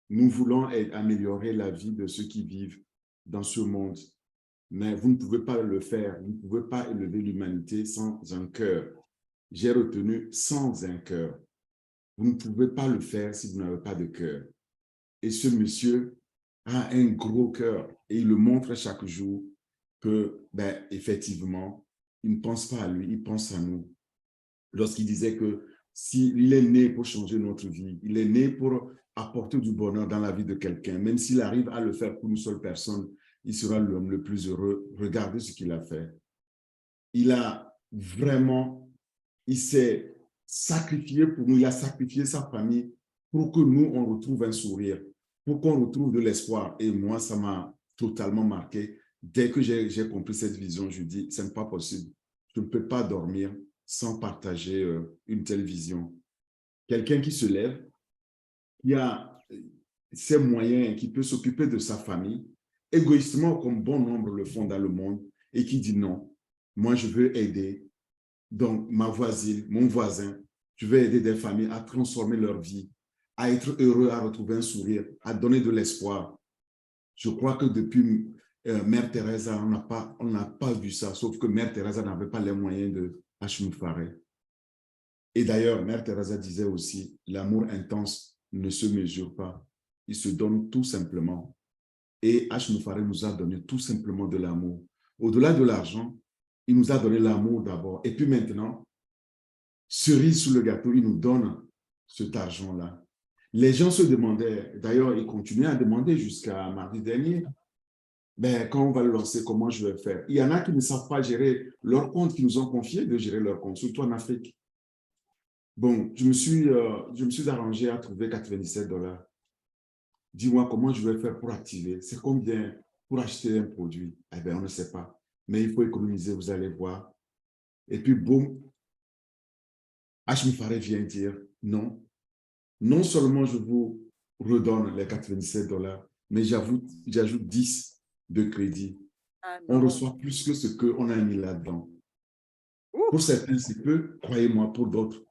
Nous voulons améliorer la vie de ceux qui vivent dans ce monde. Mais vous ne pouvez pas le faire. Vous ne pouvez pas élever l'humanité sans un cœur. J'ai retenu sans un cœur. Vous ne pouvez pas le faire si vous n'avez pas de cœur. Et ce monsieur a un gros cœur et il le montre chaque jour que, effectivement, il ne pense pas à lui, il pense à nous. Lorsqu'il disait que s'il est né pour changer notre vie, il est né pour apporter du bonheur dans la vie de quelqu'un, même s'il arrive à le faire pour une seule personne, il sera l'homme le plus heureux. Regardez ce qu'il a fait. Il s'est sacrifié pour nous, il a sacrifié sa famille pour que nous, on retrouve un sourire, pour qu'on retrouve de l'espoir. Et moi, ça m'a totalement marqué. Dès que j'ai compris cette vision, je dis, ce n'est pas possible. Je ne peux pas dormir sans partager une telle vision. Quelqu'un qui se lève, qui a ses moyens, qui peut s'occuper de sa famille, égoïstement, comme bon nombre le font dans le monde, et qui dit non, moi je veux aider. Donc, ma voisine, mon voisin, je veux aider des familles à transformer leur vie, à être heureux, à retrouver un sourire, à donner de l'espoir. Je crois que depuis Mère Teresa, on n'a pas vu ça, sauf que Mère Teresa n'avait pas les moyens de Haj Moufaré. Et d'ailleurs, Mère Teresa disait aussi, l'amour intense ne se mesure pas. Il se donne tout simplement. Et H. Moufaré nous a donné tout simplement de l'amour. Au-delà de l'argent, il nous a donné l'amour d'abord. Et puis maintenant, cerise sur le gâteau, il nous donne cet argent-là. Les gens se demandaient, d'ailleurs, ils continuaient à demander jusqu'à mardi dernier, ben, quand on va le lancer, comment je vais faire? Il y en a qui ne savent pas gérer leur compte, qui nous ont confié de gérer leur compte, surtout en Afrique. Bon, je me suis arrangé à trouver 97 $. Dis-moi comment je vais faire pour activer. C'est combien pour acheter un produit? Eh bien, on ne sait pas. Mais il faut économiser, vous allez voir. Et puis, boum, H. Moufaré vient dire non. Non seulement je vous redonne les 97 $, mais j'ajoute 10 de crédit. Ah, On non. reçoit plus que ce qu'on a mis là-dedans. Pour certains, c'est peu, croyez-moi, pour d'autres,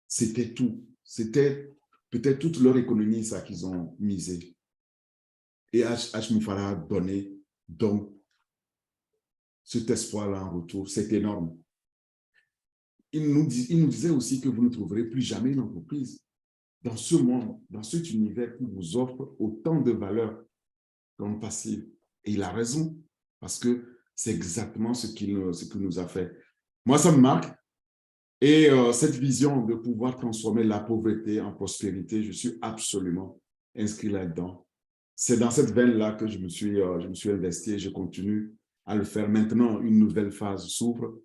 c'était tout. C'était peut-être toute leur économie, ça qu'ils ont misé. Et H. Moufaré a donné donc cet espoir-là en retour. C'est énorme. Il nous disait aussi que vous ne trouverez plus jamais une entreprise dans ce monde, dans cet univers qui vous offre autant de valeur comme passive. Et il a raison, parce que c'est exactement ce qu'il nous a fait. Moi, ça me marque. Et cette vision de pouvoir transformer la pauvreté en prospérité, je suis absolument inscrit là-dedans. C'est dans cette veine-là que je me suis investi et je continue à le faire. Maintenant, une nouvelle phase s'ouvre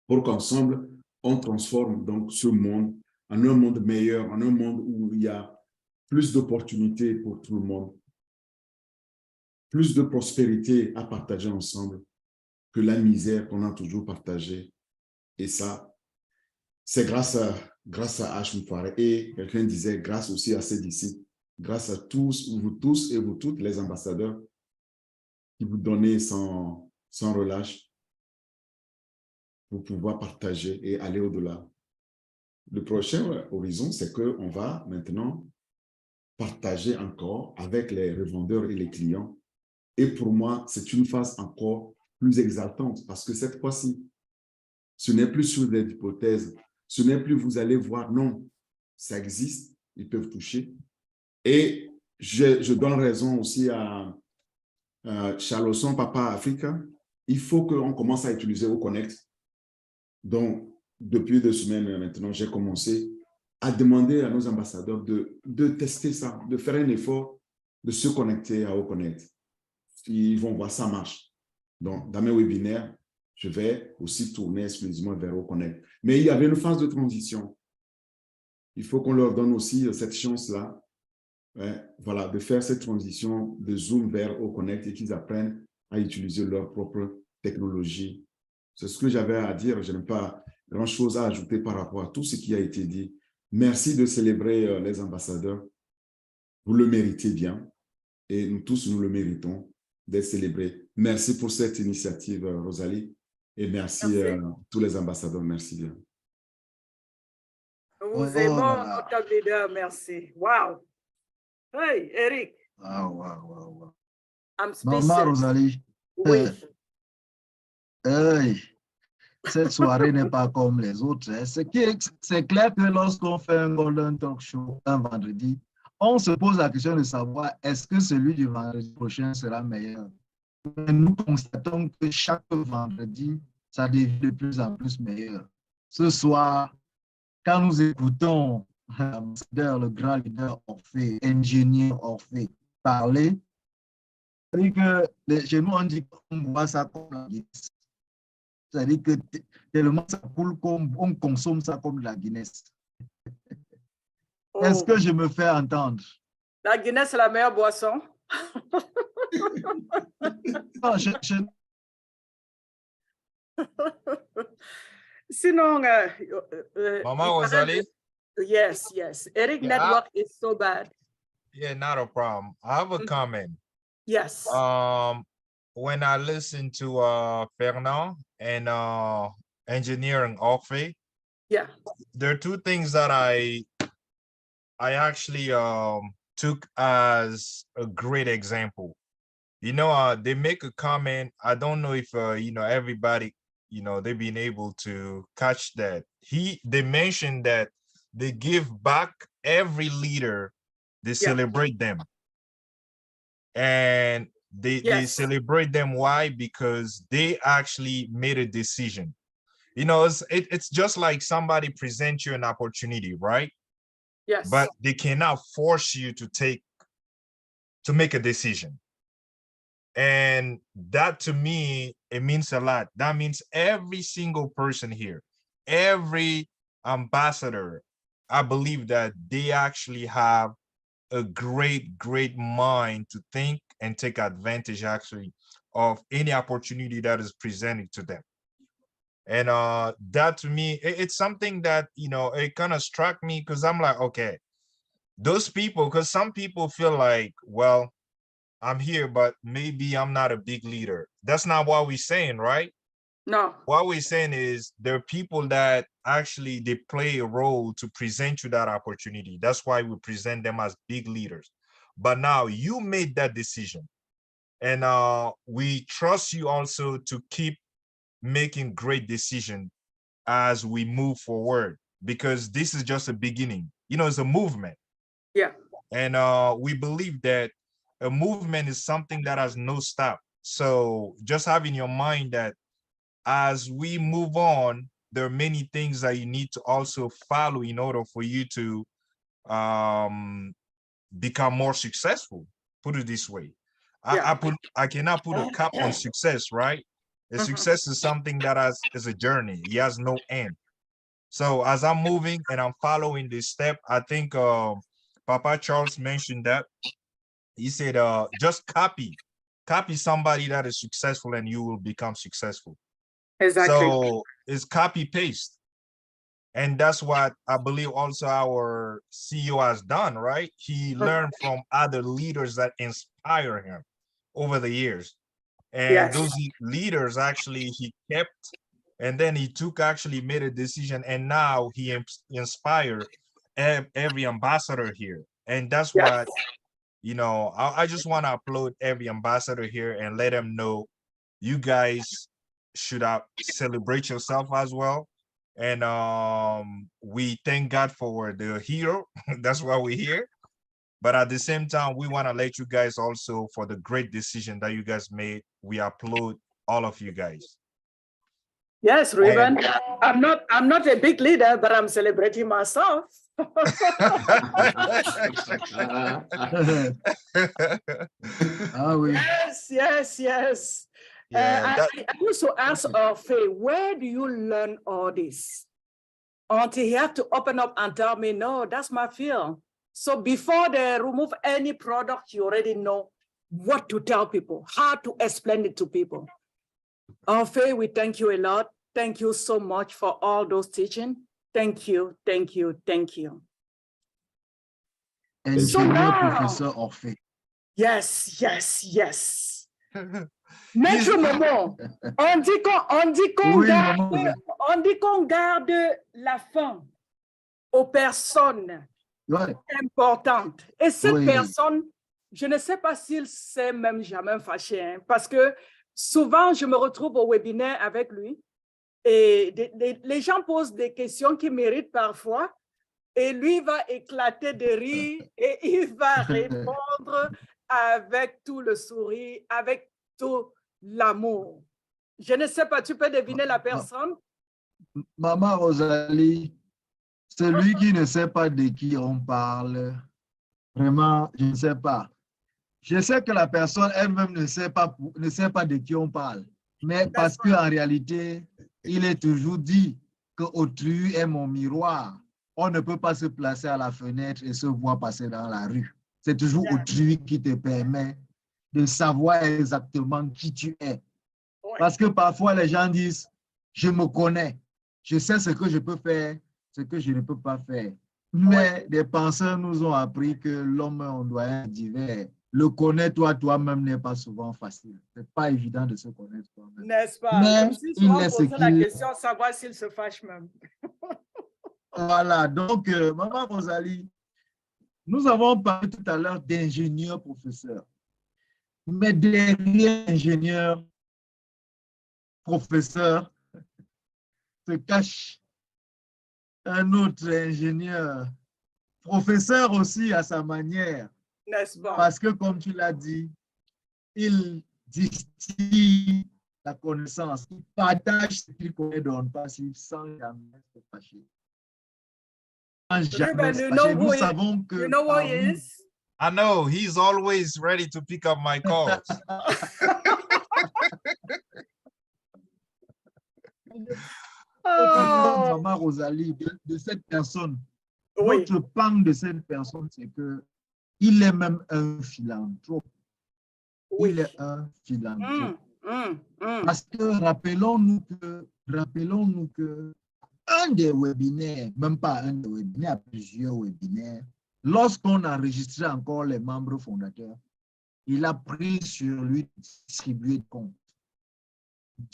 pour qu'ensemble, on transforme donc ce monde en un monde meilleur, en un monde où il y a plus d'opportunités pour tout le monde, plus de prospérité à partager ensemble que la misère qu'on a toujours partagée. Et ça, c'est grâce à H. Moufaré. Et quelqu'un disait, grâce aussi à ses disciples, grâce à vous tous et vous toutes, les ambassadeurs, qui vous donnez sans relâche pour pouvoir partager et aller au-delà. Le prochain horizon, c'est qu'on va maintenant partager encore avec les revendeurs et les clients. Et pour moi, c'est une phase encore plus exaltante parce que cette fois-ci, ce n'est plus sur des hypothèses, ce n'est plus vous allez voir, non, ça existe, ils peuvent toucher. Et je donne raison aussi à Charlosson, Papa Africa, il faut qu'on commence à utiliser OConnect. Donc, depuis 2 semaines maintenant, j'ai commencé à demander à nos ambassadeurs de tester ça, de faire un effort, de se connecter à OConnect. Ils vont voir, ça marche. Donc, dans mes webinaires, je vais aussi tourner exclusivement vers OConnect. Mais il y avait une phase de transition. Il faut qu'on leur donne aussi cette chance-là, voilà, de faire cette transition de Zoom vers OConnect et qu'ils apprennent à utiliser leur propre technologie. C'est ce que j'avais à dire. Je n'ai pas grand-chose à ajouter par rapport à tout ce qui a été dit. Merci de célébrer les ambassadeurs. Vous le méritez bien et nous tous, nous le méritons d'être célébrés. Merci pour cette initiative, Rosalie, et merci à tous les ambassadeurs. Merci bien. Nous vous aimons, notre leader. Merci. Wow. Hey, Eric. Wow. I'm Maman speechless. Rosalie. Oui. Hey, cette soirée n'est pas comme les autres. Hein. C'est clair que lorsqu'on fait un Golden Talk Show un vendredi, on se pose la question de savoir est-ce que celui du vendredi prochain sera meilleur. Et nous constatons que chaque vendredi, ça devient de plus en plus meilleur. Ce soir, quand nous écoutons l'ambassadeur, le grand leader Orphée, ingénieur Orphée, parler, c'est-à-dire que chez nous, on dit qu'on voit ça comme la Guinness. C'est-à-dire que tellement ça coule, on consomme ça comme de la Guinness. Est-ce que je me fais entendre? La Guinness, c'est la meilleure boisson. Non, Sinon, Maman Rosalie? Yes. Eric network is so bad. Yeah, not a problem. I have a comment. Yes. When I listen to Fernand and engineering Orphée, yeah, there are 2 things that I actually took as a great example. You know, they make a comment. I don't know if you know, everybody you know, they've been able to catch that. They mentioned that they give back every leader, they celebrate them. And they celebrate them. Why? Because they actually made a decision. You know, it's just like somebody presents you an opportunity, right? Yes. But they cannot force you to make a decision. And that, to me, it means a lot. That means every single person here, every ambassador, I believe that they actually have a great mind to think and take advantage actually of any opportunity that is presented to them. And that, to me, it's something that, you know, it kind of struck me, because I'm like, okay, those people, because some people feel like, well, I'm here, but maybe I'm not a big leader. That's not what we're saying, right? No. What we're saying is there are people that actually, they play a role to present you that opportunity. That's why we present them as big leaders. But now you made that decision. And we trust you also to keep making great decisions as we move forward, because this is just a beginning. You know, it's a movement. Yeah. And we believe that a movement is something that has no stop. So just have in your mind that as we move on, there are many things that you need to also follow in order for you to become more successful. Put it this way. I cannot put a cap on success, right? A success is something that is a journey. It has no end. So as I'm moving and I'm following this step, I think Papa Charles mentioned that. He said, just copy somebody that is successful and you will become successful. Exactly. So it's copy paste. And that's what I believe also our CEO has done, right? He learned from other leaders that inspire him over the years. And those leaders actually he kept, and then he actually made a decision, and now he inspired every ambassador here. And that's what, you know, I just want to applaud every ambassador here and let them know you guys should celebrate yourself as well. And we thank God for the hero. That's why we're here. But at the same time, we want to let you guys also for the great decision that you guys made. We applaud all of you guys. Yes, Reuben. I'm not a big leader, but I'm celebrating myself. Yes. I also asked Faye, where do you learn all this? Until he had to open up and tell me, no, that's my field. So before they remove any product, you already know what to tell people, how to explain it to people. Faye, we thank you a lot. Thank you so much for all those teaching. Thank you. And so now, Professor Orphée. Yes. Maître Momo, on dit qu'on garde la faim aux personnes importantes. Et cette personne, je ne sais pas s'il s'est même jamais fâché, hein, parce que souvent, je me retrouve au webinaire avec lui et les gens posent des questions qui méritent parfois et lui va éclater de rire et il va répondre avec tout le sourire, avec tout l'amour. Je ne sais pas, tu peux deviner la personne? Maman Rosalie, celui qui ne sait pas de qui on parle, vraiment, je ne sais pas. Je sais que la personne elle-même ne sait pas de qui on parle, mais parce qu'en réalité, il est toujours dit que autrui est mon miroir. On ne peut pas se placer à la fenêtre et se voir passer dans la rue. C'est toujours autrui qui te permet de savoir exactement qui tu es. Parce que parfois, les gens disent, je me connais, je sais ce que je peux faire, ce que je ne peux pas faire. Mais des penseurs nous ont appris que l'homme, on doit être divers. Le connaître toi-même n'est pas souvent facile. Ce n'est pas évident de se connaître toi-même. N'est-ce pas? Mais comme si souvent poser la question, savoir s'il se fâche même. Voilà, donc, Maman Rosalie, nous avons parlé tout à l'heure d'ingénieur-professeur. Mais derrière ingénieur, professeur, se cache un autre ingénieur, professeur aussi à sa manière. N'est-ce pas? Parce que, comme tu l'as dit, il distille la connaissance, il partage ce qu'il connaît, donne pas sans jamais se fâcher. Sans jamais se fâcher. Nous savons que. You know who he is? I know, he's always ready to pick up my calls. Maman Rosalie, de cette personne, notre pan de cette personne, c'est que il est même un philanthrope. Il est un philanthrope. Parce que rappelons-nous que un des webinaires, même pas un des webinaires, plusieurs webinaires, lorsqu'on a enregistré encore les membres fondateurs, il a pris sur lui de distribuer de comptes.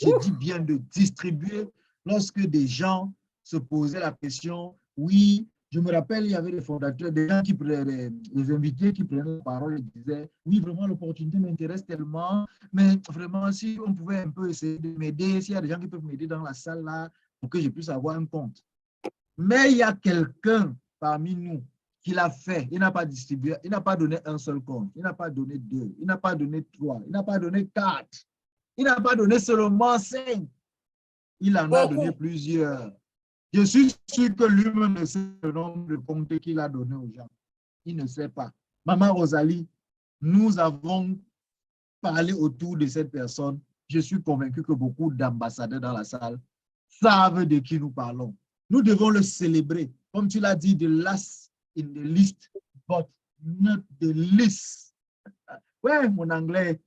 Je dis bien de distribuer lorsque des gens se posaient la question, oui, je me rappelle, il y avait des fondateurs, des gens qui prenaient, les invités qui prenaient la parole et disaient, oui, vraiment, l'opportunité m'intéresse tellement, mais vraiment, si on pouvait un peu essayer de m'aider, s'il y a des gens qui peuvent m'aider dans la salle là, pour que je puisse avoir un compte. Mais il y a quelqu'un parmi nous qui l'a fait, il n'a pas distribué, il n'a pas donné un seul compte, il n'a pas donné 2, il n'a pas donné 3, il n'a pas donné 4, il n'a pas donné seulement 5, il en a donné plusieurs. Je suis sûr que lui-même ne sait le nombre de comptes qu'il a donné aux gens. Il ne sait pas. Maman Rosalie, nous avons parlé autour de cette personne. Je suis convaincu que beaucoup d'ambassadeurs dans la salle savent de qui nous parlons. Nous devons le célébrer. Comme tu l'as dit, the last in the list, but not the least. Ouais, mon anglais.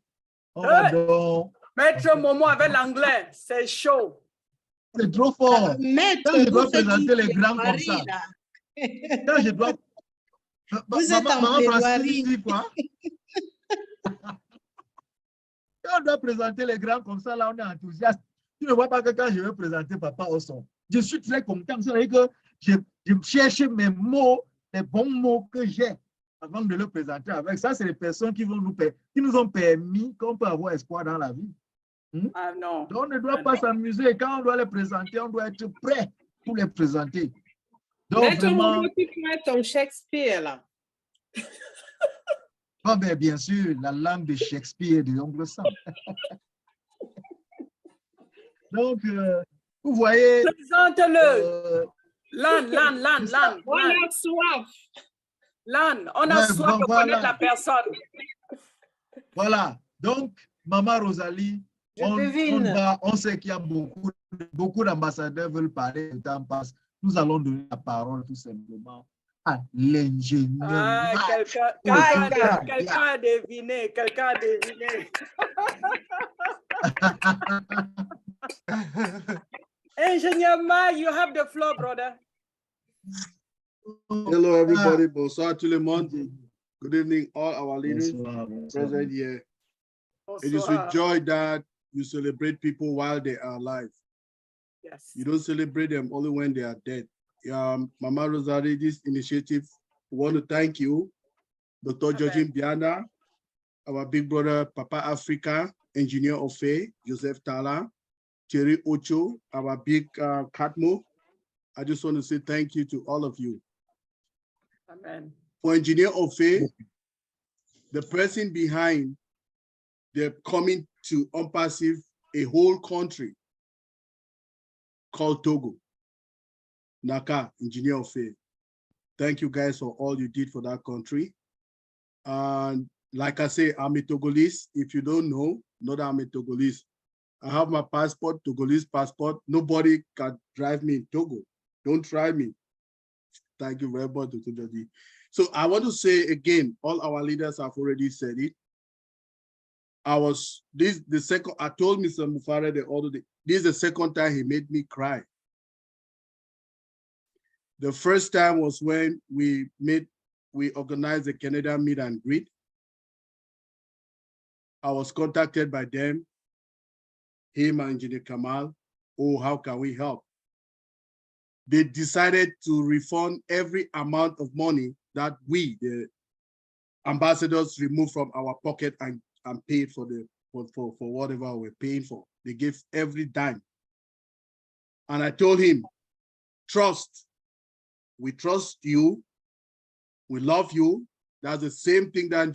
On va donc... Maître Momo avec l'anglais, c'est chaud. C'est trop fort. Maître, quand je dois présenter les grands comme ça. Quand je dois... Vous êtes en plaidoirie. Quand on doit présenter les grands comme ça, là, on est enthousiaste. Tu ne vois pas que quand je vais présenter Papa Osson, je suis très content. C'est-à-dire que je cherche mes mots, les bons mots que j'ai avant de le présenter avec. Ça, c'est les personnes qui nous ont permis qu'on peut avoir espoir dans la vie. Ah non. Donc, on ne doit pas s'amuser. Quand on doit les présenter, on doit être prêt pour les présenter. Donc, Maître vraiment... Momo, tu prends ton Shakespeare, là. Oh, ben, bien sûr, la langue de Shakespeare et de l'oncle Sam. Donc, vous voyez... Présente-le. Lan. On a soif. Lan, on a soif de connaître la personne. Voilà. Donc, Maman Rosalie, on sait qu'il y a beaucoup d'ambassadeurs veulent parler, le temps passe. Nous allons donner la parole tout simplement à l'ingénieur. Quelqu'un a deviné, Ingénieur Ma, you have the floor, brother. Hello, everybody. Bonsoir tout le monde. Good evening, all our leaders present here. It is with joy that you celebrate people while they are alive. Yes. You don't celebrate them only when they are dead. Mama Rosalie, this initiative, we want to thank you, Dr. Georgine Biana, our big brother, Papa Africa, Engineer Ofe, Joseph Tala, Thierry Ocho, our big Catmo. I just want to say thank you to all of you. Amen. For Engineer Ofe, the person behind the coming to Unpassive, a whole country called Togo. Naka, Engineer Ofe. Thank you guys for all you did for that country. And like I say, I'm a Togolese. If you don't know that I'm a Togolese. I have my passport, Togolese passport. Nobody can drive me in Togo. Don't try me. Thank you very much, Dr. Jody. So I want to say again, all our leaders have already said it. I told Mr. Mufare the other day, this is the second time he made me cry. The first time was when we organized the Canadian meet and greet. I was contacted by them, him and Engineer Kamal. Oh, how can we help? They decided to refund every amount of money that we, the ambassadors, removed from our pocket and paid for whatever we're paying for. They gave every dime. And I told him, trust. We trust you. We love you. That's the same thing that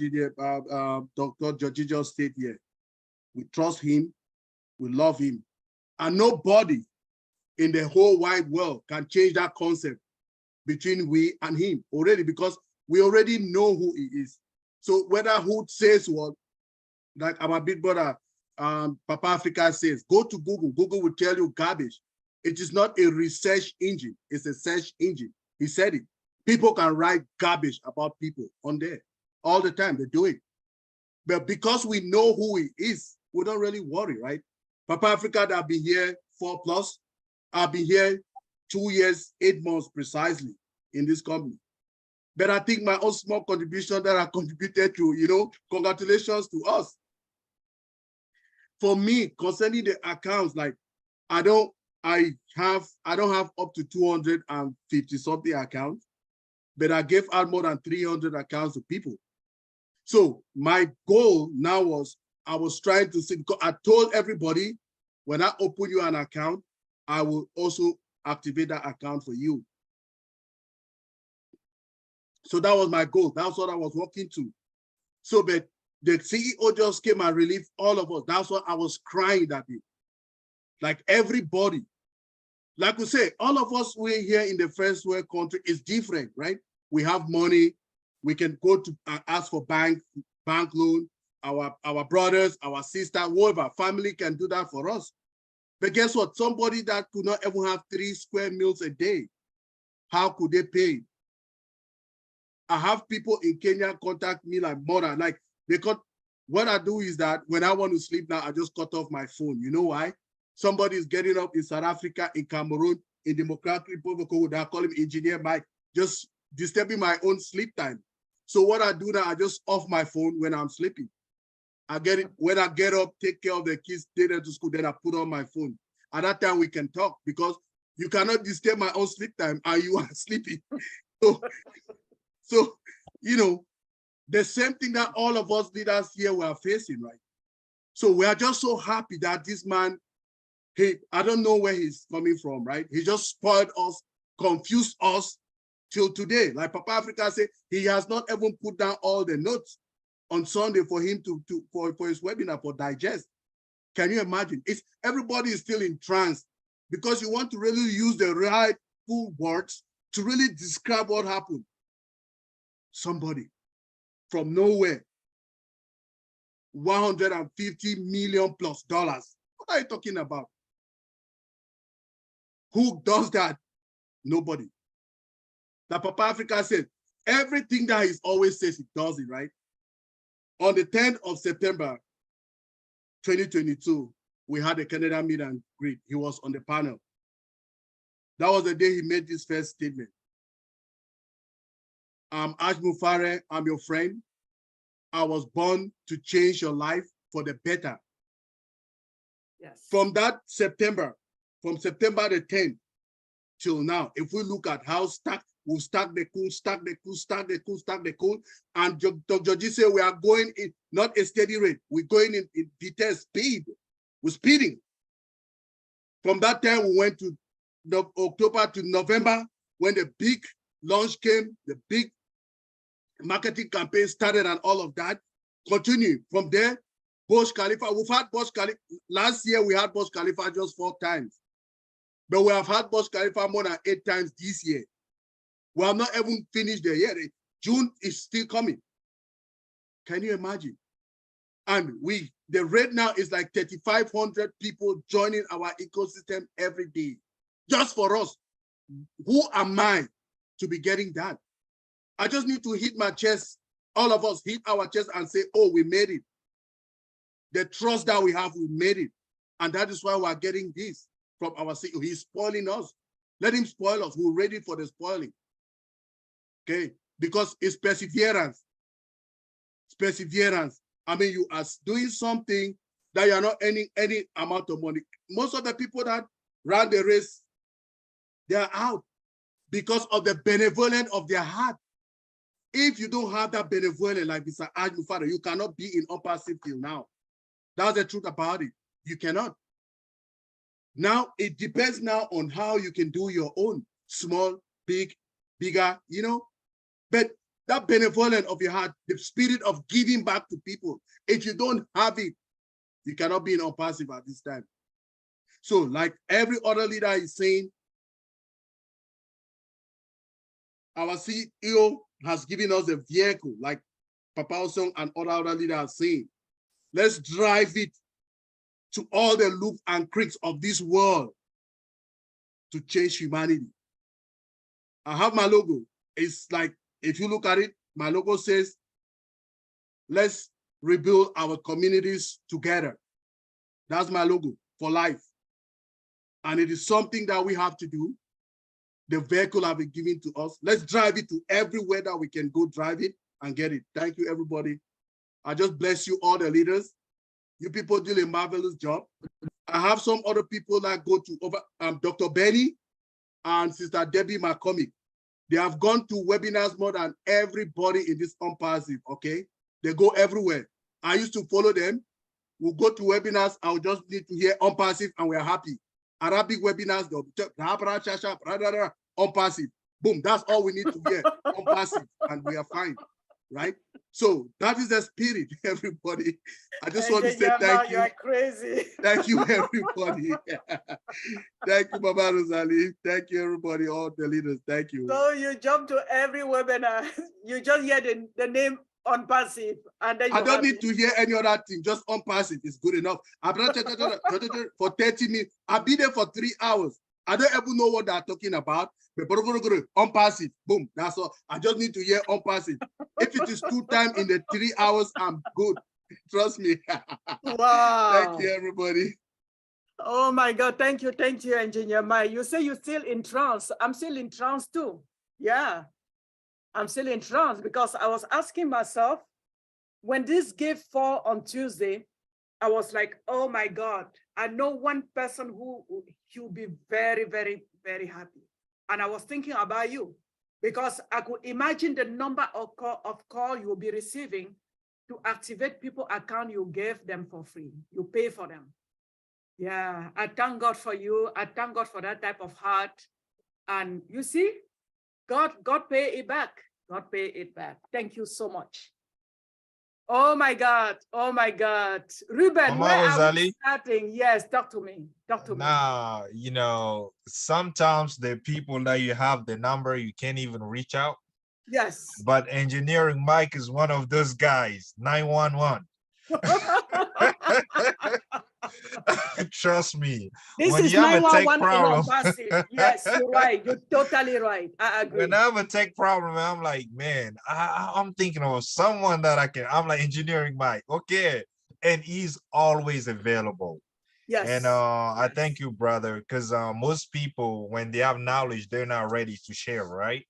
Dr. Georgie just stated here. We trust him. We love him. And nobody in the whole wide world can change that concept between we and him already, because we already know who he is. So whether who says what, like our big brother, Papa Africa says, go to Google. Google will tell you garbage. It is not a research engine. It's a search engine. He said it. People can write garbage about people on there all the time. They do it. But because we know who he is, we don't really worry, right? Papa Africa, that I've been here 4+. I've been here 2 years, 8 months precisely in this company. But I think my own small contribution that I contributed to, congratulations to us. For me, concerning the accounts, like I don't have up to 250 something accounts, but I gave out more than 300 accounts to people. So my goal now was, I was trying to see, because I told everybody, when I open you an account, I will also activate that account for you. So that was my goal. That's what I was working to. So, but the CEO just came and relieved all of us. That's what I was crying that day. Like everybody, like we say, all of us, we're here in the first world country is different, right? We have money. We can go to ask for bank loan. Our brothers, our sister, whoever, family can do that for us. But guess what? Somebody that could not even have 3 square meals a day, how could they pay? I have people in Kenya contact me like more than like, because what I do is that when I want to sleep now, I just cut off my phone. You know why? Somebody is getting up in South Africa, in Cameroon, in Democratic Republic of Congo, they call him Engineer Mike, just disturbing my own sleep time. So what I do now, I just off my phone when I'm sleeping. I get it when I get up, take care of the kids, take them to school, then I put on my phone. At that time, we can talk, because you cannot disturb my own sleep time and you are sleeping. So, the same thing that all of us leaders here were facing, right? So we are just so happy that this man, I don't know where he's coming from, right? He just spoiled us, confused us till today. Like Papa Africa said, he has not even put down all the notes on Sunday for him for his webinar for digest. Can you imagine? Everybody is still in trance, because you want to really use the right full words to really describe what happened. Somebody from nowhere, $150 million+. What are you talking about? Who does that? Nobody. That Papa Africa said, everything that he always says, he does it, right? On the 10th of September, 2022, we had a Canada meet and greet. He was on the panel. That was the day he made this first statement. I'm Ash Mufare, I'm your friend. I was born to change your life for the better. Yes. From that September, from September the 10th till now, if we look at how we'll stack the cool, stack the cool, stack the cool, stack the cool. And Dr. Georgie said we are going in, not a steady rate, we're going in detailed speed. We're speeding. From that time, we went to October to November, when the big launch came, the big marketing campaign started and all of that. Continue. From there, Burj Khalifa, we've had Burj Khalifa. Last year, we had Burj Khalifa just 4 times. But we have had Burj Khalifa more than 8 times this year. We have not even finished the year. June is still coming. Can you imagine? And the rate now is like 3,500 people joining our ecosystem every day. Just for us. Who am I to be getting that? I just need to hit my chest. All of us hit our chest and say, oh, we made it. The trust that we have, we made it. And that is why we're getting this from our CEO. He's spoiling us. Let him spoil us. We're ready for the spoiling. Okay? Because it's perseverance. It's perseverance. I mean, you are doing something that you're not earning any amount of money. Most of the people that ran the race, they are out because of the benevolence of their heart. If you don't have that benevolence like Mr. Ash Mufare, you cannot be in upper field now. That's the truth about it. You cannot. Now it depends now on how you can do your own, small, big, bigger, you know. But that benevolence of your heart, the spirit of giving back to people, if you don't have it, you cannot be in passive at this time. So like every other leader is saying, our CEO has given us a vehicle, like Papa Osong and other leaders are saying. Let's drive it to all the loops and creeks of this world to change humanity. I have my logo. It's like, if you look at it, my logo says, let's rebuild our communities together. That's my logo for life. And it is something that we have to do. The vehicle have been given to us. Let's drive it to everywhere that we can go drive it and get it. Thank you, everybody. I just bless you, all the leaders. You people do a marvelous job. I have some other people that go to over Dr. Benny and Sister Debbie McCormick. They have gone to webinars more than everybody in this Unpassive, okay? They go everywhere. I used to follow them. We'll go to webinars. I'll just need to hear Unpassive and we're happy. Arabic webinars, Unpassive. Boom, that's all we need to hear, Unpassive, and we are fine, right? So that is the spirit, everybody. I just want to say thank you. You are crazy. Thank you, everybody. Thank you, Baba Rosalie. Thank you, everybody, all the leaders. Thank you. So you jump to every webinar. You just hear the name Unpassive, and then I don't need to hear any other thing. Just Unpassive is good enough. I've been for 30 minutes. I've been there for 3 hours. I don't even know what they're talking about. But Unpassive, boom, that's all. I just need to hear Unpassive. If it is 2 times in the 3 hours, I'm good. Trust me. Wow. Thank you, everybody. Oh my God, thank you, Engineer Mike. You say you're still in trance. I'm still in trance too. Yeah, I'm still in trance because I was asking myself, when this gift fall on Tuesday, I was like, oh my God, I know one person who will be very, very, very happy. And I was thinking about you because I could imagine the number of call you will be receiving to activate people account you gave them for free. You pay for them. Yeah, I thank God for you. I thank God for that type of heart. And you see, God pay it back. God pay it back. Thank you so much. Oh my God. Oh my God. Ruben, Mama where are Rosalie? we starting? Yes, talk to me. Talk to me. Nah, you know, sometimes the people that you have the number, you can't even reach out. Yes. But Engineering Mike is one of those guys, 911. Trust me. This when is you have a tech 911 in problem, Unpassive. Yes, you're right. You're totally right. I agree. when I have a tech problem, I'm like, man, I'm thinking of someone that I'm like Engineering Mike. Okay. And he's always available. Yes. And I thank you, brother, because most people, when they have knowledge, they're not ready to share, right?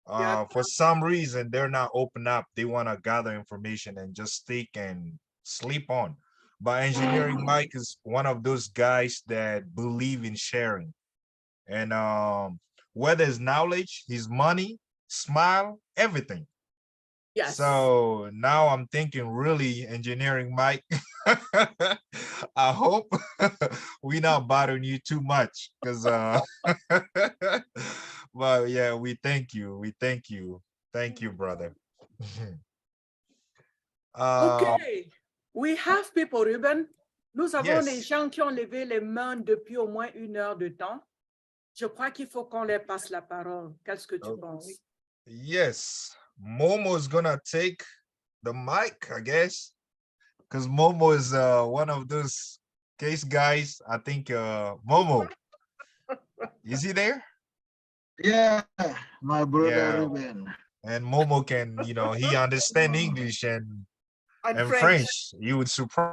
For some reason, they're not open up. They want to gather information and just stick and sleep on. But Engineering Mike is one of those guys that believe in sharing. And whether it's knowledge, his money, smile, everything. Yes. So now I'm thinking, really, Engineering Mike, I hope we're not bothering you too much, because well, yeah, we thank you. We thank you. Thank you, brother. Okay. We have people, Ruben. Nous avons des Yes. gens qui ont levé les mains depuis au moins 1 heure de temps. Je crois qu'il faut qu'on leur passe la parole. Qu'est-ce que tu penses? Yes, Momo is gonna take the mic, I guess, because Momo is one of those case guys. I think Momo, is he there? Yeah, my brother Yeah. Ruben. And Momo can, you know, he understand English and French. You would surprise